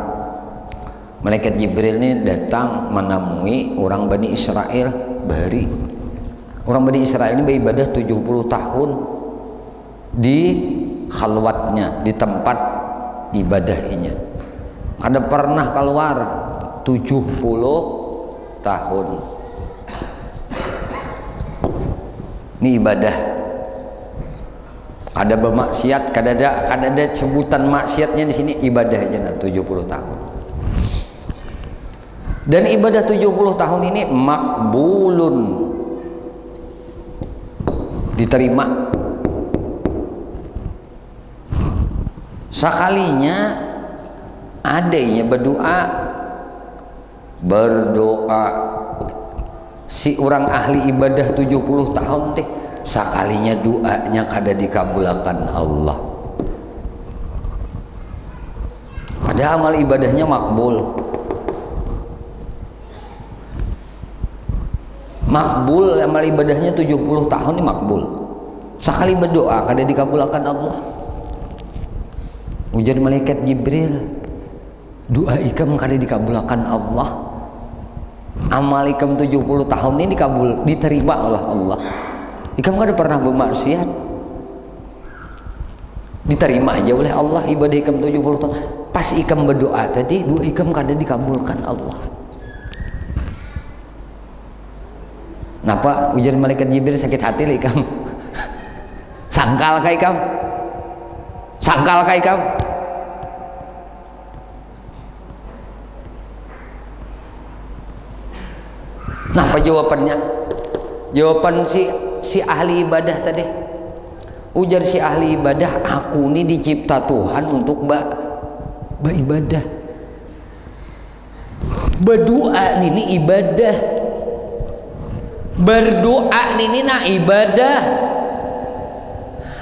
Speaker 1: malaikat Jibril ini datang menemui orang Bani Israel bari. Orang Bani Israel ini beribadah 70 tahun di khalwatnya, di tempat ibadahnya. Kada pernah keluar 70 tahun. Ini ibadah. Ada bermaksiat, kada ada sebutan maksiatnya di sini, ibadah aja 70 tahun. Dan ibadah 70 tahun ini makbulun, diterima. Sekalinya adanya berdoa si orang ahli ibadah 70 tahun teh, sekalinya doanya kada dikabulkan Allah. Ada amal ibadahnya makbul. Makbul amal ibadahnya 70 tahun ini makbul. Sekali berdoa kada dikabulkan Allah. Ujar malaikat Jibril, doa ikam kada dikabulkan Allah. Amal ikam 70 tahun ini diterima oleh Allah. Ikam kada pernah bermaksiat, diterima aja oleh Allah ibadah ikam 70 tahun. Pas ikam berdoa tadi, doa ikam kada dikabulkan Allah. Napa ujar malaikat Jibril sakit hati lah ikam? Sangkal ka ikam? Sangkal ka ikam? Napa jawabannya? Jawaban si ahli ibadah tadi. Ujar si ahli ibadah, aku ini dicipta Tuhan untuk beribadah. Berdoa ini ibadah. Berdoa ini ibadah.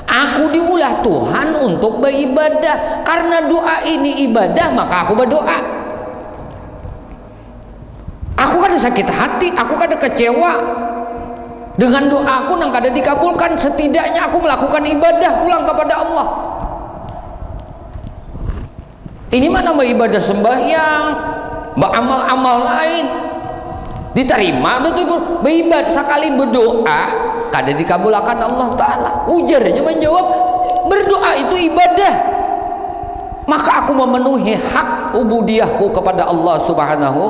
Speaker 1: Aku diulah Tuhan untuk beribadah. Karena doa ini ibadah, maka aku berdoa. Aku kada sakit hati, aku kada kecewa dengan doaku yang kada dikabulkan. Setidaknya aku melakukan ibadah pulang kepada Allah. Ini mana beribadah sembahyang, beramal-amal lain diterima, betul beribadah sekali berdoa kada dikabulkan Allah Ta'ala. Ujarnya menjawab, berdoa itu ibadah, maka aku memenuhi hak ubudiyahku kepada Allah Subhanahu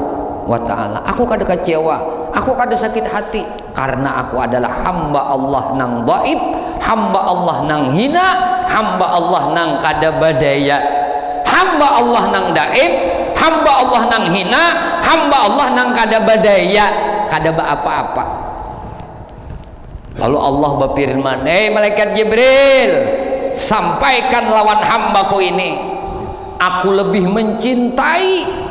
Speaker 1: wa Ta'ala. Aku kada kecewa, aku kada sakit hati, karena aku adalah hamba Allah nang dhaif, hamba Allah nang hina, hamba Allah nang kada badaya, hamba Allah nang daif, hamba Allah nang hina, hamba Allah nang kada badaya, kada apa-apa. Lalu Allah berfirman, malaikat Jibril, sampaikan lawan hambaku ini, aku lebih mencintai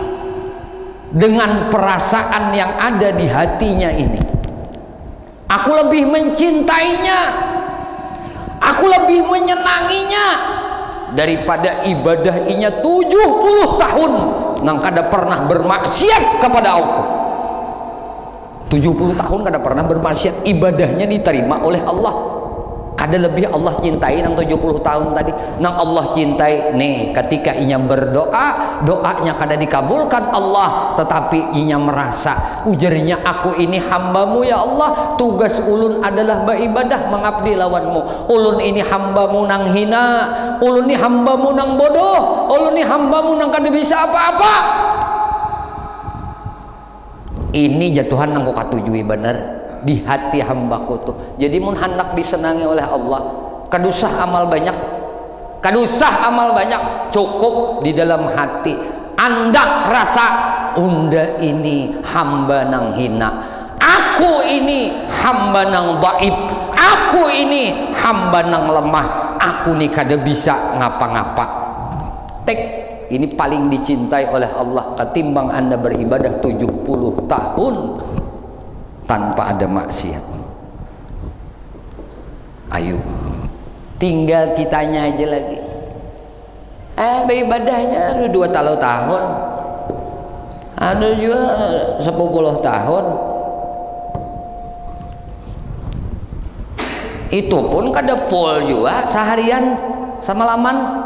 Speaker 1: dengan perasaan yang ada di hatinya ini. Aku lebih mencintainya, aku lebih menyenanginya daripada ibadah inya 70 tahun nang kada pernah bermaksiat kepada aku. 70 tahun kada pernah bermaksiat, ibadahnya diterima oleh Allah. Kada lebih Allah cintai nang 70 tahun tadi. Nang Allah cintai nih ketika inya berdoa, doanya kada dikabulkan Allah, tetapi inya merasa, ujarnya, aku ini hambamu ya Allah, tugas ulun adalah beribadah mengabdi lawanmu. Ulun ini hambamu nang hina, ulun ini hambamu nang bodoh, ulun ini hambamu nang kada bisa apa-apa. Ini jatuhan nang kau katujui bener di hati hambaku tuh. Jadi mun hendak disenangi oleh Allah, kadusah amal banyak, kadusah amal banyak, cukup di dalam hati andak rasa unda ini hamba nang hina, aku ini hamba nang dhaif, aku ini hamba nang lemah, aku nih kada bisa ngapa-ngapa. Ini paling dicintai oleh Allah ketimbang anda beribadah 70 tahun tanpa ada maksiat. Ayo, tinggal kitanya aja lagi. Beribadahnya 2 tahun, ada juga 10 tahun. Itu pun kada pol juga seharian semalaman.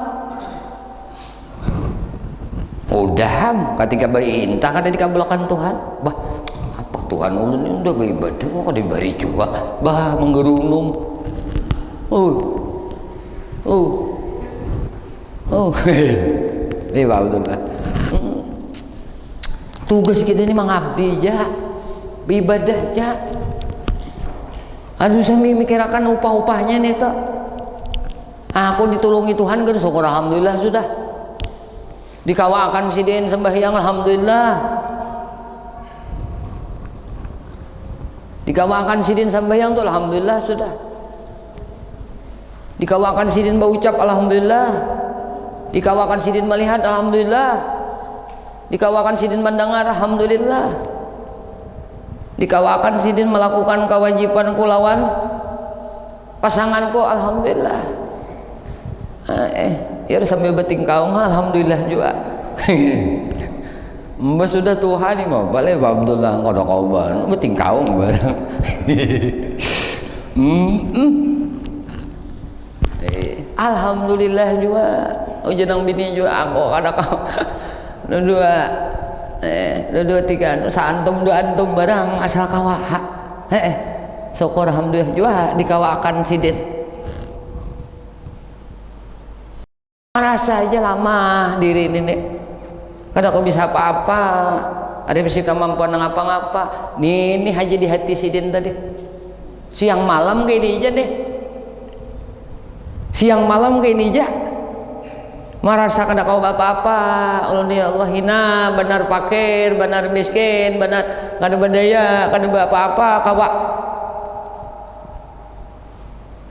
Speaker 1: Udah ketika berintah kada dikabulkan Tuhan. Bah, apa Tuhan ulun ini udah beribadah kok diberi juga. Bah, menggerunung. Betul. Tugas kita ini mengabdi aja, beribadah aja. Aduh, saya mikirkan upah-upahnya nih toh. Aku ditolongi Tuhan kan, syukur alhamdulillah sudah. Dikawakan sidin sembahyang alhamdulillah. Dikawakan sidin sembahyang tuh alhamdulillah sudah. Dikawakan sidin berucap alhamdulillah. Dikawakan sidin melihat alhamdulillah. Dikawakan sidin mendengar alhamdulillah. Dikawakan sidin melakukan kewajibanku lawan pasanganku alhamdulillah. Ya sambil betingkau alhamdulillah juga. Mbak sudah Tuhan ni mah balik Abdullah ngodo kauban beting kaung barang. Alhamdulillah juga jenang bini juga aku ada kau dua tiga saantum dua antum barang asal kawa syukur alhamdulillah juga dikawakan sidin merasa aja lama diri ini nih. Kada kau bisa apa-apa, ada bisa kemampuan ngapa-ngapa. Ini aja di hati sidin tadi. Siang malam kayak ini aja deh. Siang malam kayak ini aja. Merasa kada kau apa-apa. Ulun ya Allah hina, benar fakir, benar miskin, benar kada berdaya, kada apa-apa, kawa.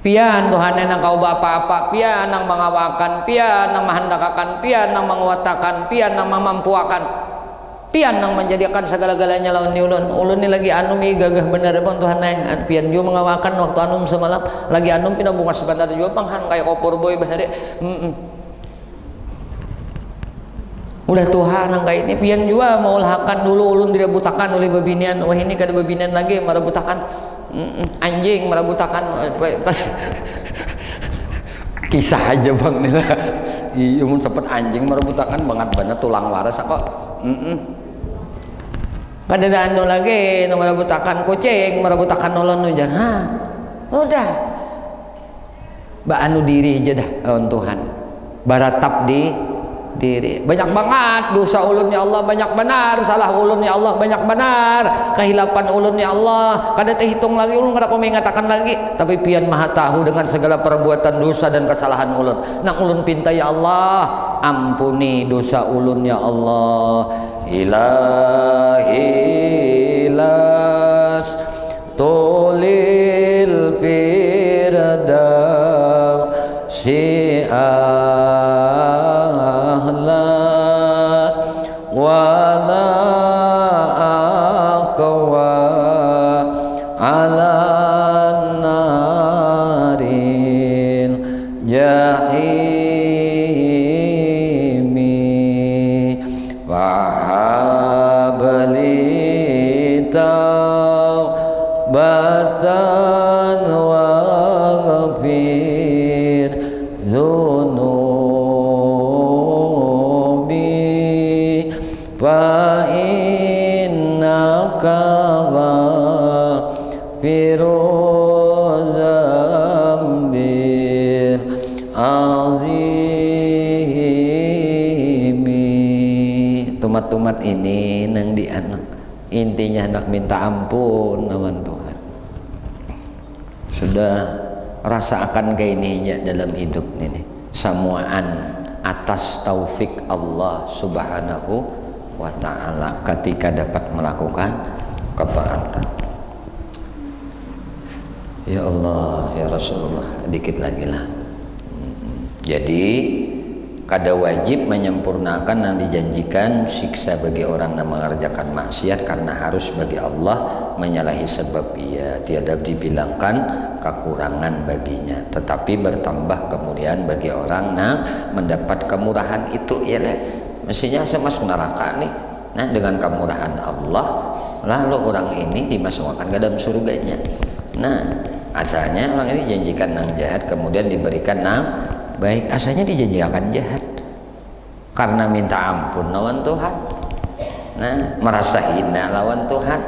Speaker 1: Pian Tuhan nang kau apa-apa, pian nang mengawakan, pian nang menghendakakan, pian nang menguatakan, pian nang memampuakan, pian nang menjadikan segala-galanya lawan ni ulun. Ulun ni lagi anum gagah benar bang Tuhan pian juga mengawakan waktu anum semalam lagi anum pinabunga sebentar juga panghan kayak kopor boy bahari. Udah Tuhan nang kayak ini pian juga mau ulhakan dulu ulun direbutakan oleh babinian. Wah ini kada babinian lagi merebutakan. Anjing merabutakan kisah aja bang nila iya mun sepet anjing merabutakan banget banget tulang waras kok kada ada anu lagi merabutakan kucing merabutakan nolon hujan udah ba anu diri aja dah lawan Tuhan baratap di diri banyak banget dosa ulun ya Allah banyak benar salah ulun ya Allah banyak benar kehilapan ulun ya Allah kada terhitung lagi ulun kada kau mengatakan lagi tapi pian maha tahu dengan segala perbuatan dosa dan kesalahan ulun nang ulun pinta ya Allah ampuni dosa ulun ya Allah ilahi las tulil firdaus wala aqwa ala narin jahimi wahabli taubatan waghfir zunubi fa innaka ghafiruz dzambil azimi. Tumat-tumat ini nang di anak intinya hendak minta ampun lawan Tuhan. Sudah rasakan kayak ininya dalam hidup ini samuan atas taufik Allah subhanahu wa ta'ala ketika dapat melakukan ketaatan. Ya Allah ya Rasulullah dikit lagi lah. Jadi kada wajib menyempurnakan yang dijanjikan siksa bagi orang yang mengerjakan maksiat karena harus bagi Allah menyalahi sebab ia tiada dibilangkan kekurangan baginya tetapi bertambah kemuliaan bagi orang yang mendapat kemurahan itu ya lah mestinya semas neraka nih nah dengan kemurahan Allah lalu orang ini dimasukkan ke dalam surganya. Nah asalnya orang ini dijanjikan nang jahat kemudian diberikan nang baik asalnya dijanjikan jahat karena minta ampun lawan Tuhan nah merasa hina lawan Tuhan.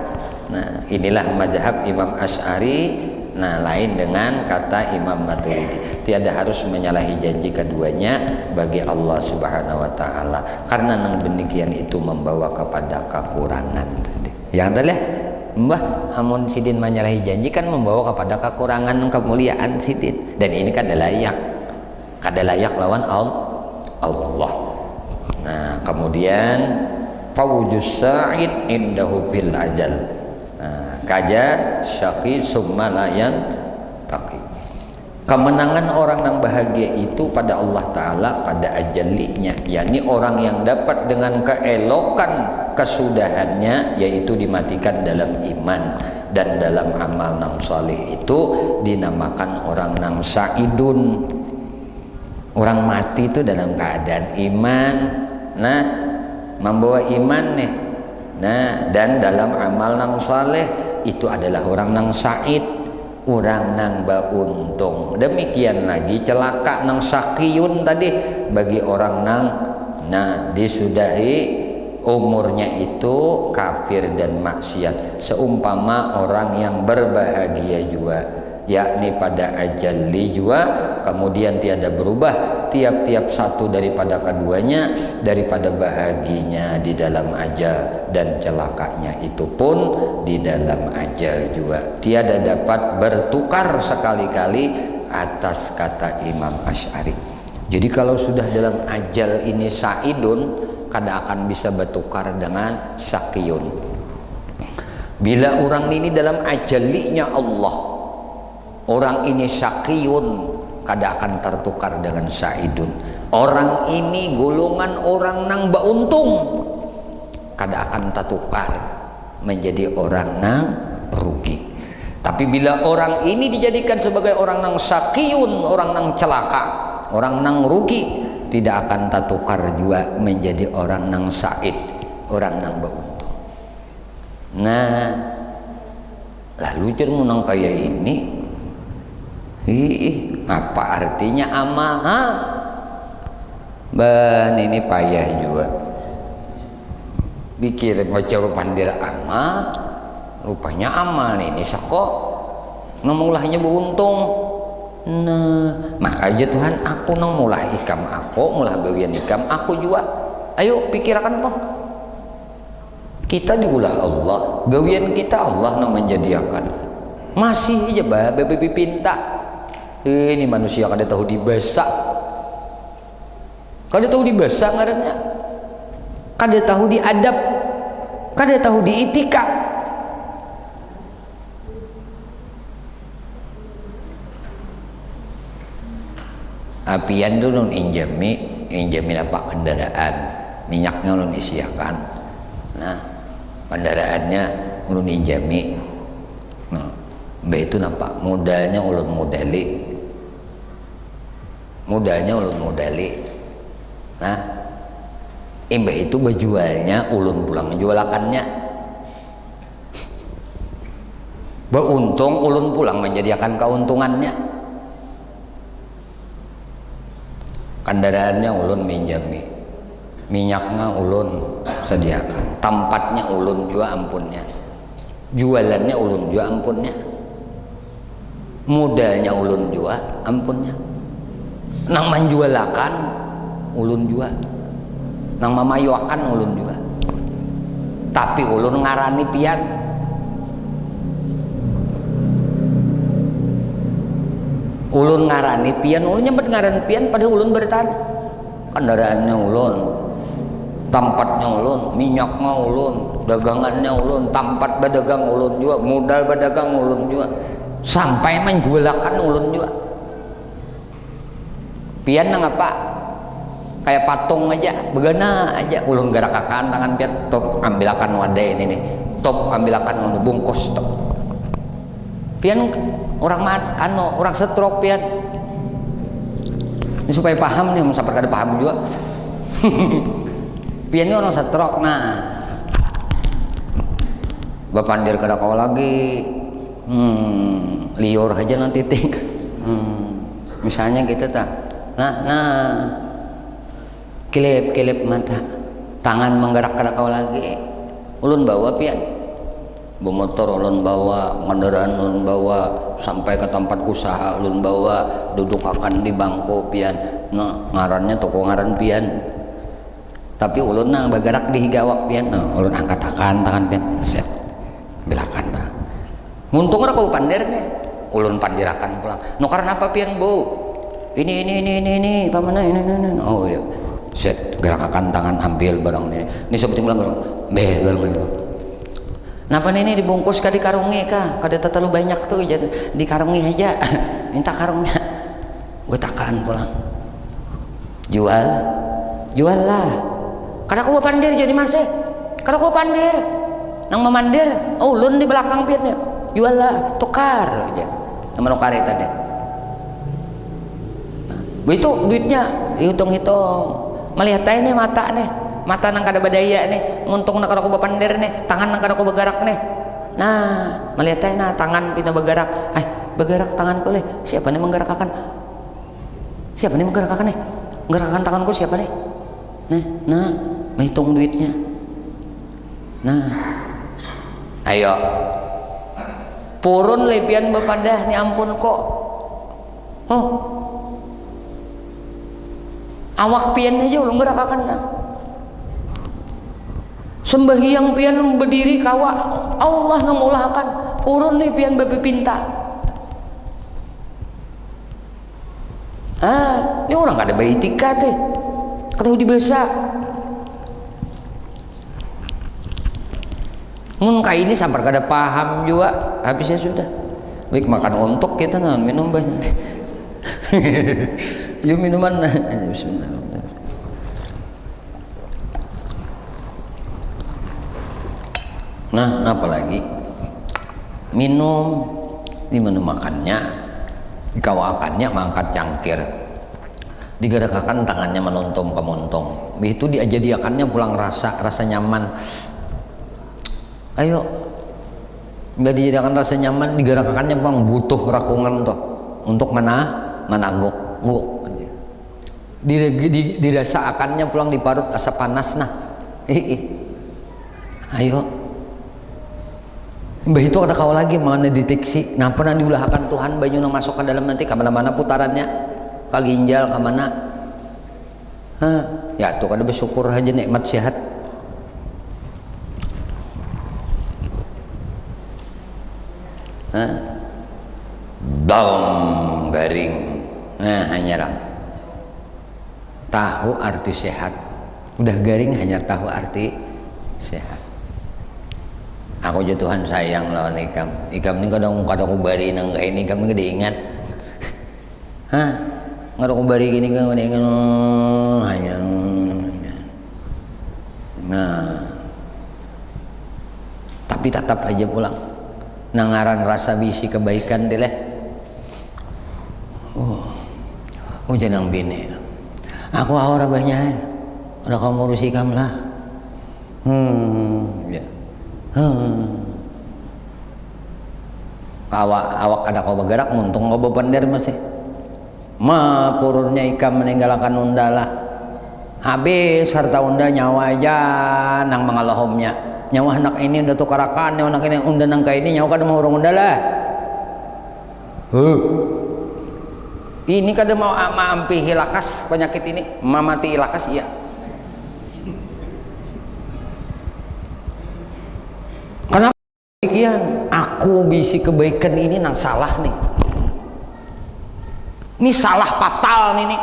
Speaker 1: Nah inilah mazhab Imam Asy'ari. Nah lain dengan kata Imam Maturidi tiada harus menyalahi janji keduanya bagi Allah subhanahu wa ta'ala karena nang demikian itu membawa kepada kekurangan tadi yang tadi mbah amun sidin menyalahi janji kan membawa kepada kekurangan kemuliaan sidin dan ini kada layak lawan Allah. Nah kemudian fawjus sa'id indahu fil ajal. Nah, kaja syaqi summa layan taqi. Kemenangan orang yang bahagia itu pada Allah Ta'ala pada ajalinya, yakni orang yang dapat dengan keelokan kesudahannya yaitu dimatikan dalam iman dan dalam amal nang saleh itu dinamakan orang nang sa'idun. Orang mati itu dalam keadaan iman, nah membawa iman nih. Nah, dan dalam amal nang saleh itu adalah orang nang said, orang nang bauntung. Demikian lagi celaka nang sakiyun tadi bagi orang nang disudahi umurnya itu kafir dan maksiat, seumpama orang yang berbahagia juga, yakni pada ajalli juga, kemudian tiada berubah tiap-tiap satu daripada keduanya daripada bahagianya di dalam ajal, dan celakanya itu pun di dalam ajal juga, tiada dapat bertukar sekali-kali atas kata Imam Asy'ari. Jadi kalau sudah dalam ajal ini saidun, kada akan bisa bertukar dengan sakiyun. Bila orang ini dalam ajalinya Allah, orang ini sakiyun, kada akan tertukar dengan saidun. Orang ini golongan orang nang bauntung, kada akan tertukar menjadi orang nang rugi. Tapi bila orang ini dijadikan sebagai orang nang sakiyun, orang nang celaka, orang nang rugi, tidak akan tertukar juga menjadi orang nang said, orang nang beruntung. Nah, lalu jangan nang kayak ini, apa artinya amal? Ban ini payah juga. Pikir macam pandira amal, rupanya amal ini sakok, namulahnya beruntung. Nah, makanya Tuhan aku nang mulah ikam aku, mulah gawian ikam aku juga. Ayo pikirkan po. Kita diulah Allah, gawian kita Allah nang menjadikan. Masih aja babe pinta. Ini manusia kada tahu dibasak. Kada tahu dibasak ngarannya. Kada tahu diadab. Kada tahu diitika. Apian itu nun injami apa kendaraan, minyaknya nun isiakan. Nah, kendaraannya ulun injami. Nah, mbak itu nampak modalnya ulun modali. Nah, mbak itu berjualnya ulun pulang menjualakannya. Beruntung ulun pulang menjadikan keuntungannya. Kendaraannya ulun minjami, minyaknya ulun sediakan, tempatnya ulun juga ampunnya, jualannya ulun juga ampunnya, modalnya ulun juga ampunnya, nang menjualakan ulun juga, nang memayoakan ulun juga, tapi ulun ngarani pian. Ulun ngarani pian, ulun nyebut ngaran pian pada ulun bertahan. Kendaraannya ulun, tempatnya ulun, minyaknya ulun, dagangannya ulun, tempat berdagang ulun juga, modal berdagang ulun juga, sampai menjualakan ulun juga. Pian nang apa? Kayak patung aja, begana aja ulun garakakan tangan pian, top ambilakan wadah ini nih, top ambilakan bungkus top. Pian orang orang stroke pian. Ini supaya paham nih, sampai kada paham juga. Pian ini orang stroke. Nah, bapandir kada kau lagi, liur aja nanti tik. Misalnya kita tak, kilip mata, tangan menggerak kada kau lagi, ulun bawa pian. Bermotor ulun bawa, kendaraan ulun bawa, sampai ke tempat usaha ulun bawa, duduk akan di bangku pian. Nah, ngarannya toko ngaran pian. Tapi ulun nang bergerak di higawak pian. Nah, ulun angkat akan tangan pian, set, bilakan barang. Untung ora kau pandir nih, ulun pandirakan pulang. No karena apa pian bu? Ini, pamana ini. Oh iya, set, gerakan tangan ambil barang ini. Ini seperti bilang barang ini. Napa ini dibungkus ka di karungi ka? Kada terlalu banyak tuh, di karungi aja. Minta karungnya. Gue takaan pulang. Jual lah. Kada aku pandir jadi masih. Kada aku pandir. Nang memandir, ulun di belakang piatnya. Jual lah, tukar aja. Nama nukar itu tadi. Nah, itu duitnya dihitung-hitung. Melihat ini mata nih.
Speaker 2: mata nang kada badaya nih, nguntung nang kada ko bapander nih, tangan nang kada ko bergerak nih. Nah, melihat nah tangan pina bergerak. Bergerak tanganku nih. Siapa nih menggerakkan? Siapa nih menggerakkan nih? Menggerakkan tanganku siapa nih? Nah, menghitung duitnya. Nah, ayo. Purun lebihan bepandah ni ampun kok. Oh. Awak pian aja ulun gerakkan dah. Sembahyang pian berdiri kawa Allah namulakan. Purun ni pian bepinta. Ini orang gak ada bayi tiga teh. Ketahu di besa. Mun kai ini sampai kada paham juga, habisnya sudah. Baik makan untuk kita nah minum banyak. Yuk minuman nah. Bismillahirrahmanirrahim. Nah, apa lagi? Minum, ini menu makannya, dikawakannya mangkat cangkir, digerakkan tangannya menuntum ke muntung. Itu diajadiakannya pulang rasa nyaman. Ayo, biar dijadikan rasa nyaman, digerakkannya memang butuh rakungan tuh untuk menangguk, dirasakannya pulang diparut asa panas nah. Ayo, mbah itu ada kau lagi mana deteksi, nah pernah diulahkan Tuhan banyu nang masuk ke dalam nanti kemana-mana putarannya, ke ginjal kemana, ya tuh kada bersyukur aja nikmat sehat. Dom garing, nah hanya tahu arti sehat, udah garing hanya tahu arti sehat. Aku aja Tuhan sayang lawan ikam ini kadang kubari nang kayak ini ikam gede ingat, nggak kubari gini kan ingat hanya, nah tapi tetap aja pulang. Nangaran rasa bisi kebaikan dileh. Janang bini. Aku awal banyak. Udah kamu urus ikam lah. Ya. Awak ada kau bergerak muntung kau bepander masih. Purunnya ikam meninggalkan undala. Habis harta unda nyawa aja nang mengalahomnya. Nyawa anak ini udah tukarakan, nyawa anak ini unda nangka ini nyawa kada mau urung unda lah. Ini kada mau ampi hilakas penyakit ini, mamati hilakas iya. Kenapa demikian? Aku bisi kebaikan ini nang salah nih. Ini salah fatal nih.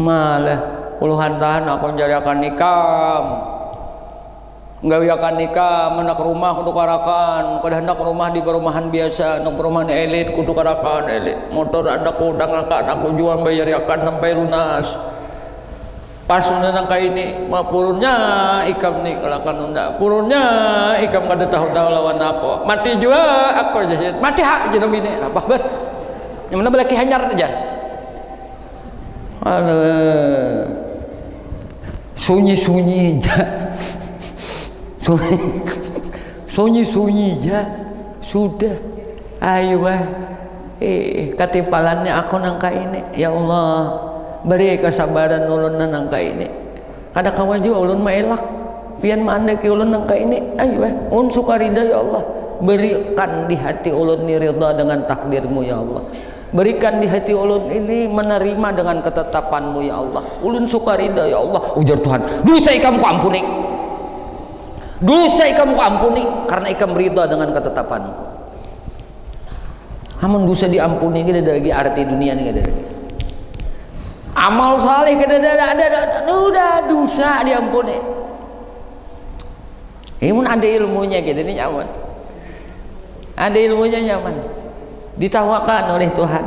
Speaker 2: Malah puluhan tahun aku menjadikan nikam, nggawiakan nikam, anak rumah kudu karakan, kada hendak rumah di perumahan biasa, untuk perumahan elit kudu karakan elit. Motor anak udang aku jual bayariakan sampai lunas. Pas unda nangka ini, purunnya ikam nih kalakan unda, purunnya ikam kada tahu lawan aku, mati juga aku aja mati hak jenam ini apa ber, yang mana belaki hanyar aja. Sunyi-sunyi aja, sunyi-sunyi aja, sudah. Ayo ketimpalannya aku nangka ini, ya Allah, beri kesabaran ulun nangka ini. Kada kawan juga ulun maelak, pian manda ke ulun nangka ini. Ayo sukarida ya Allah, berikan di hati ulun ni ridha dengan takdirmu ya Allah. Berikan di hati ulun ini menerima dengan ketetapanmu ya Allah. Ulun sukarida ya Allah. Ujar Tuhan, dosa ikam ku ampuni, dosa ikam ku ampuni karena ikam ridha dengan ketetapanmu. Amun dosa diampuni kita ada lagi arti dunia ini ada lagi. Amal saleh kita ada udah dosa diampuni. Ini ada ilmunya kita ini nyaman. Ada ilmunya nyaman. Ditawakan oleh Tuhan,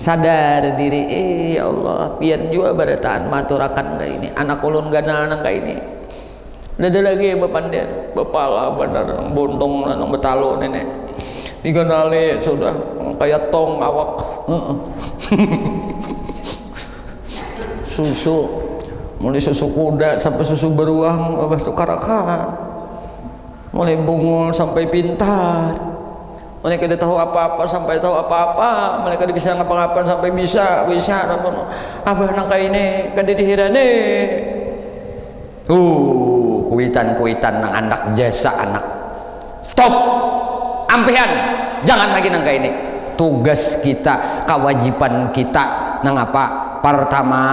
Speaker 2: sadar diri, ya Allah, pian juga barataan maturakan dah ini anak ulun ganal nangka ini. Ada lagi bepander, bepala benar bontong nang betalo nenek. Diganali sudah kayak tong awak. Susu mulai susu kuda sampai susu beruang abah tukarakan, mulai bungul sampai pintar, mulai kada tahu apa-apa sampai tahu apa-apa, mulai kada bisa ngapa-ngapain sampai bisa abah nangka ini kada dihirane. Kuitan-kuitan nang anak jasa anak. Stop, ampehan, jangan lagi nangka ini. Tugas kita, kewajiban kita nang apa? Pertama,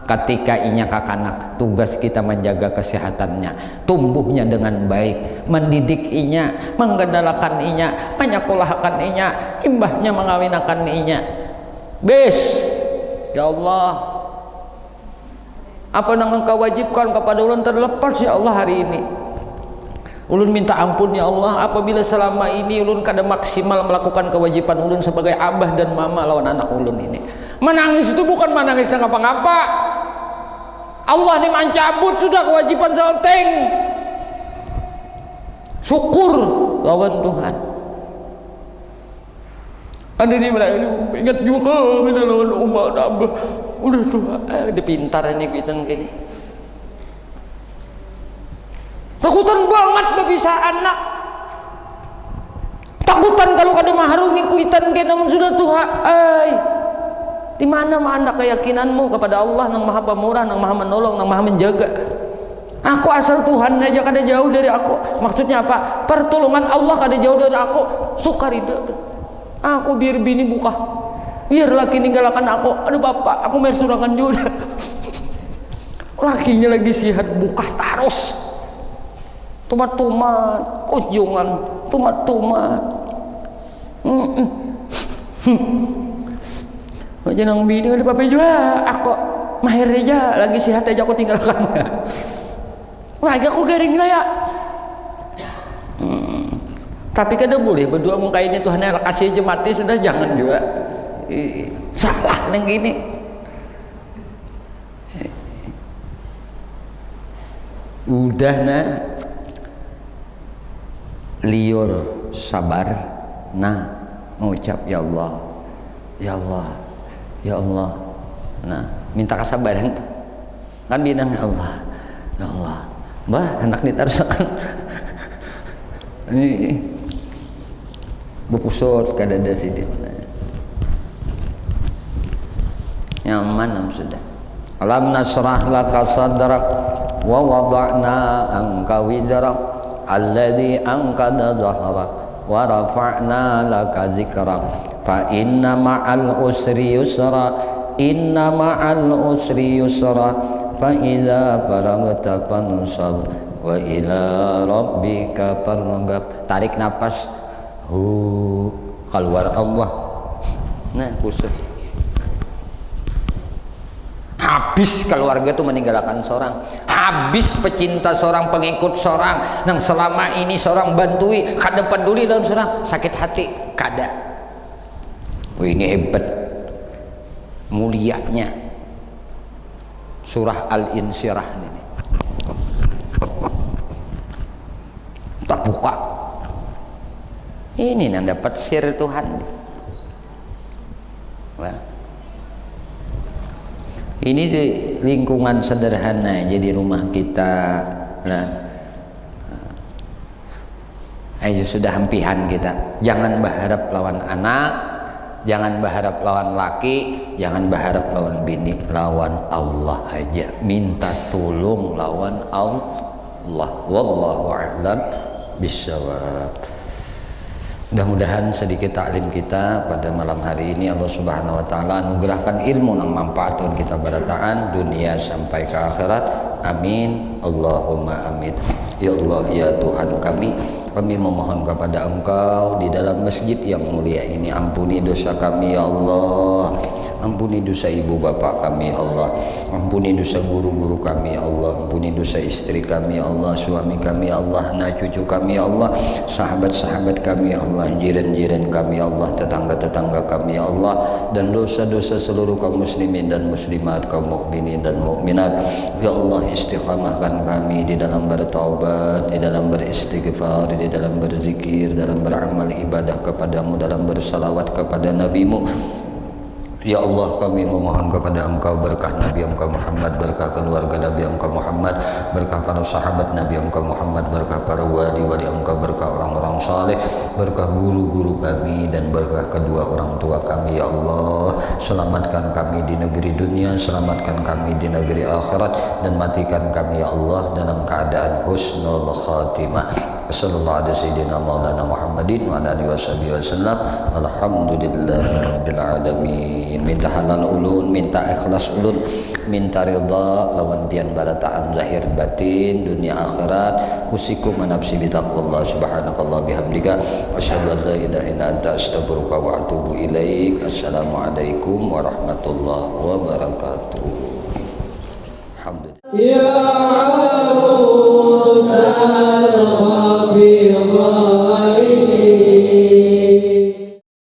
Speaker 2: ketika inya kakanak, tugas kita menjaga kesehatannya, tumbuhnya dengan baik, mendidik inya, menggendalakan inya, menyekolahkan inya, imbahnya mengawinakan inya. Bes, ya Allah, apa yang engkau wajibkan kepada ulun terlepas ya Allah hari ini. Ulun minta ampun ya Allah apabila selama ini ulun kada maksimal melakukan kewajiban ulun sebagai abah dan mama lawan anak ulun ini. Menangis itu bukan menangis ngapa-ngapa. Allah ini mencabut sudah kewajiban seorang. Syukur lawan Tuhan. Ada di mana ingat juga kita lawan umat abah. Udah tua, dia pintar ini kuitan kayak. Takutan banget bisa anak. Takutan kalau kada maharungi kuitan kayak namun sudah tua. Di mana anda keyakinanmu kepada Allah nang Maha Pemurah, nang Maha Menolong, nang Maha Menjaga? Aku asal Tuhan aja kada jauh dari aku. Maksudnya apa? Pertolongan Allah kada jauh dari aku. Sukarida. Aku biar bini buka. Biar laki ninggalkan aku. Aduh bapak, aku mer surangan juga. Lakinya lagi sihat buka tarus. Tumat-tumat, ujungan, tumat-tumat. Jangan bini ada bapak juga. Aku mahir aja, lagi sihat aja aku tinggalkan. Lagi aku garing lah ya. Tapi kadang boleh berdua muka ini Tuhan yang kasih aja mati sudah jangan juga. Salah neng gini. Udah nah liur sabar nah mengucap ya Allah ya Allah ya Allah, nah minta kesabaran kan bilang ya Allah ya Allah mbah anak ditarusakan ini bupusut kada ada sidit nyaman sudah. Alam nasrah laka sadrak wa wada'na anka wizrak alladhi anqadha dhahrak wa rafa'na laka zikrak fa inna ma'al usri yusra inna ma'al usri yusra fa idza faragta fansab wa ila rabbika farghab. Tarik nafas keluar Allah. Nah khusus habis keluarga itu meninggalkan seorang, habis pecinta seorang, pengikut seorang yang selama ini seorang bantui kada peduli dalam seorang, sakit hati kada. Ini hebat mulianya surah Al-Insyirah ini. Tak buka ini yang dapat sir Tuhan. Wah. Ini di lingkungan sederhana jadi rumah kita. Nah, ayo sudah hampihan kita. Jangan berharap lawan anak, jangan berharap lawan laki, jangan berharap lawan bini, lawan Allah aja. Minta tolong lawan Allah. Wallahu a'lam bishawab. Mudah-mudahan sedikit taklim kita pada malam hari ini Allah Subhanahu wa taala anugerahkan ilmu yang manfaat untuk kita berataan dunia sampai ke akhirat. Amin. Allahumma amin. Ya Allah ya Tuhan kami memohon kepada Engkau di dalam masjid yang mulia ini, ampuni dosa kami ya Allah. Ampuni dosa ibu bapak kami ya Allah. Ampuni dosa guru-guru kami ya Allah. Ampuni dosa istri kami ya Allah, suami kami ya Allah, anak cucu kami ya Allah, sahabat-sahabat kami ya Allah, jiran-jiran kami ya Allah, tetangga-tetangga kami ya Allah, dan dosa-dosa seluruh kaum muslimin dan muslimat, kaum mukminin dan mukminat ya Allah. Istiqamahkan kami di dalam bertaubat, di dalam beristighfar, di dalam berzikir, dalam beramal ibadah kepadamu, dalam bersalawat kepada nabimu
Speaker 1: Ya Allah, kami memohon kepada Engkau berkah Nabi Engkau Muhammad, berkah keluarga Nabi Engkau Muhammad, berkah para sahabat Nabi Engkau Muhammad, berkah para wali-wali Engkau, berkah orang-orang saleh, berkah guru-guru kami dan berkah kedua orang tua kami. Ya Allah, selamatkan kami di negeri dunia, selamatkan kami di negeri akhirat, dan matikan kami ya Allah dalam keadaan husnul khatimah. Sallallahu alaihi sayyidina maulana Muhammadin wa ala alihi wasallam. Alhamdulillahirabbil alamin. Minta halal ulun, minta ikhlas ulun, minta ridha lawan pian barataan zahir batin dunia akhirat. Usikum nafsi bi taqwallah subhanakallah bihamdika asyhadu an la ilaha illa anta astaghfiruka wa atubu ilaik. Assalamualaikum warahmatullahi wabarakatuh. Alhamdulillah. Ya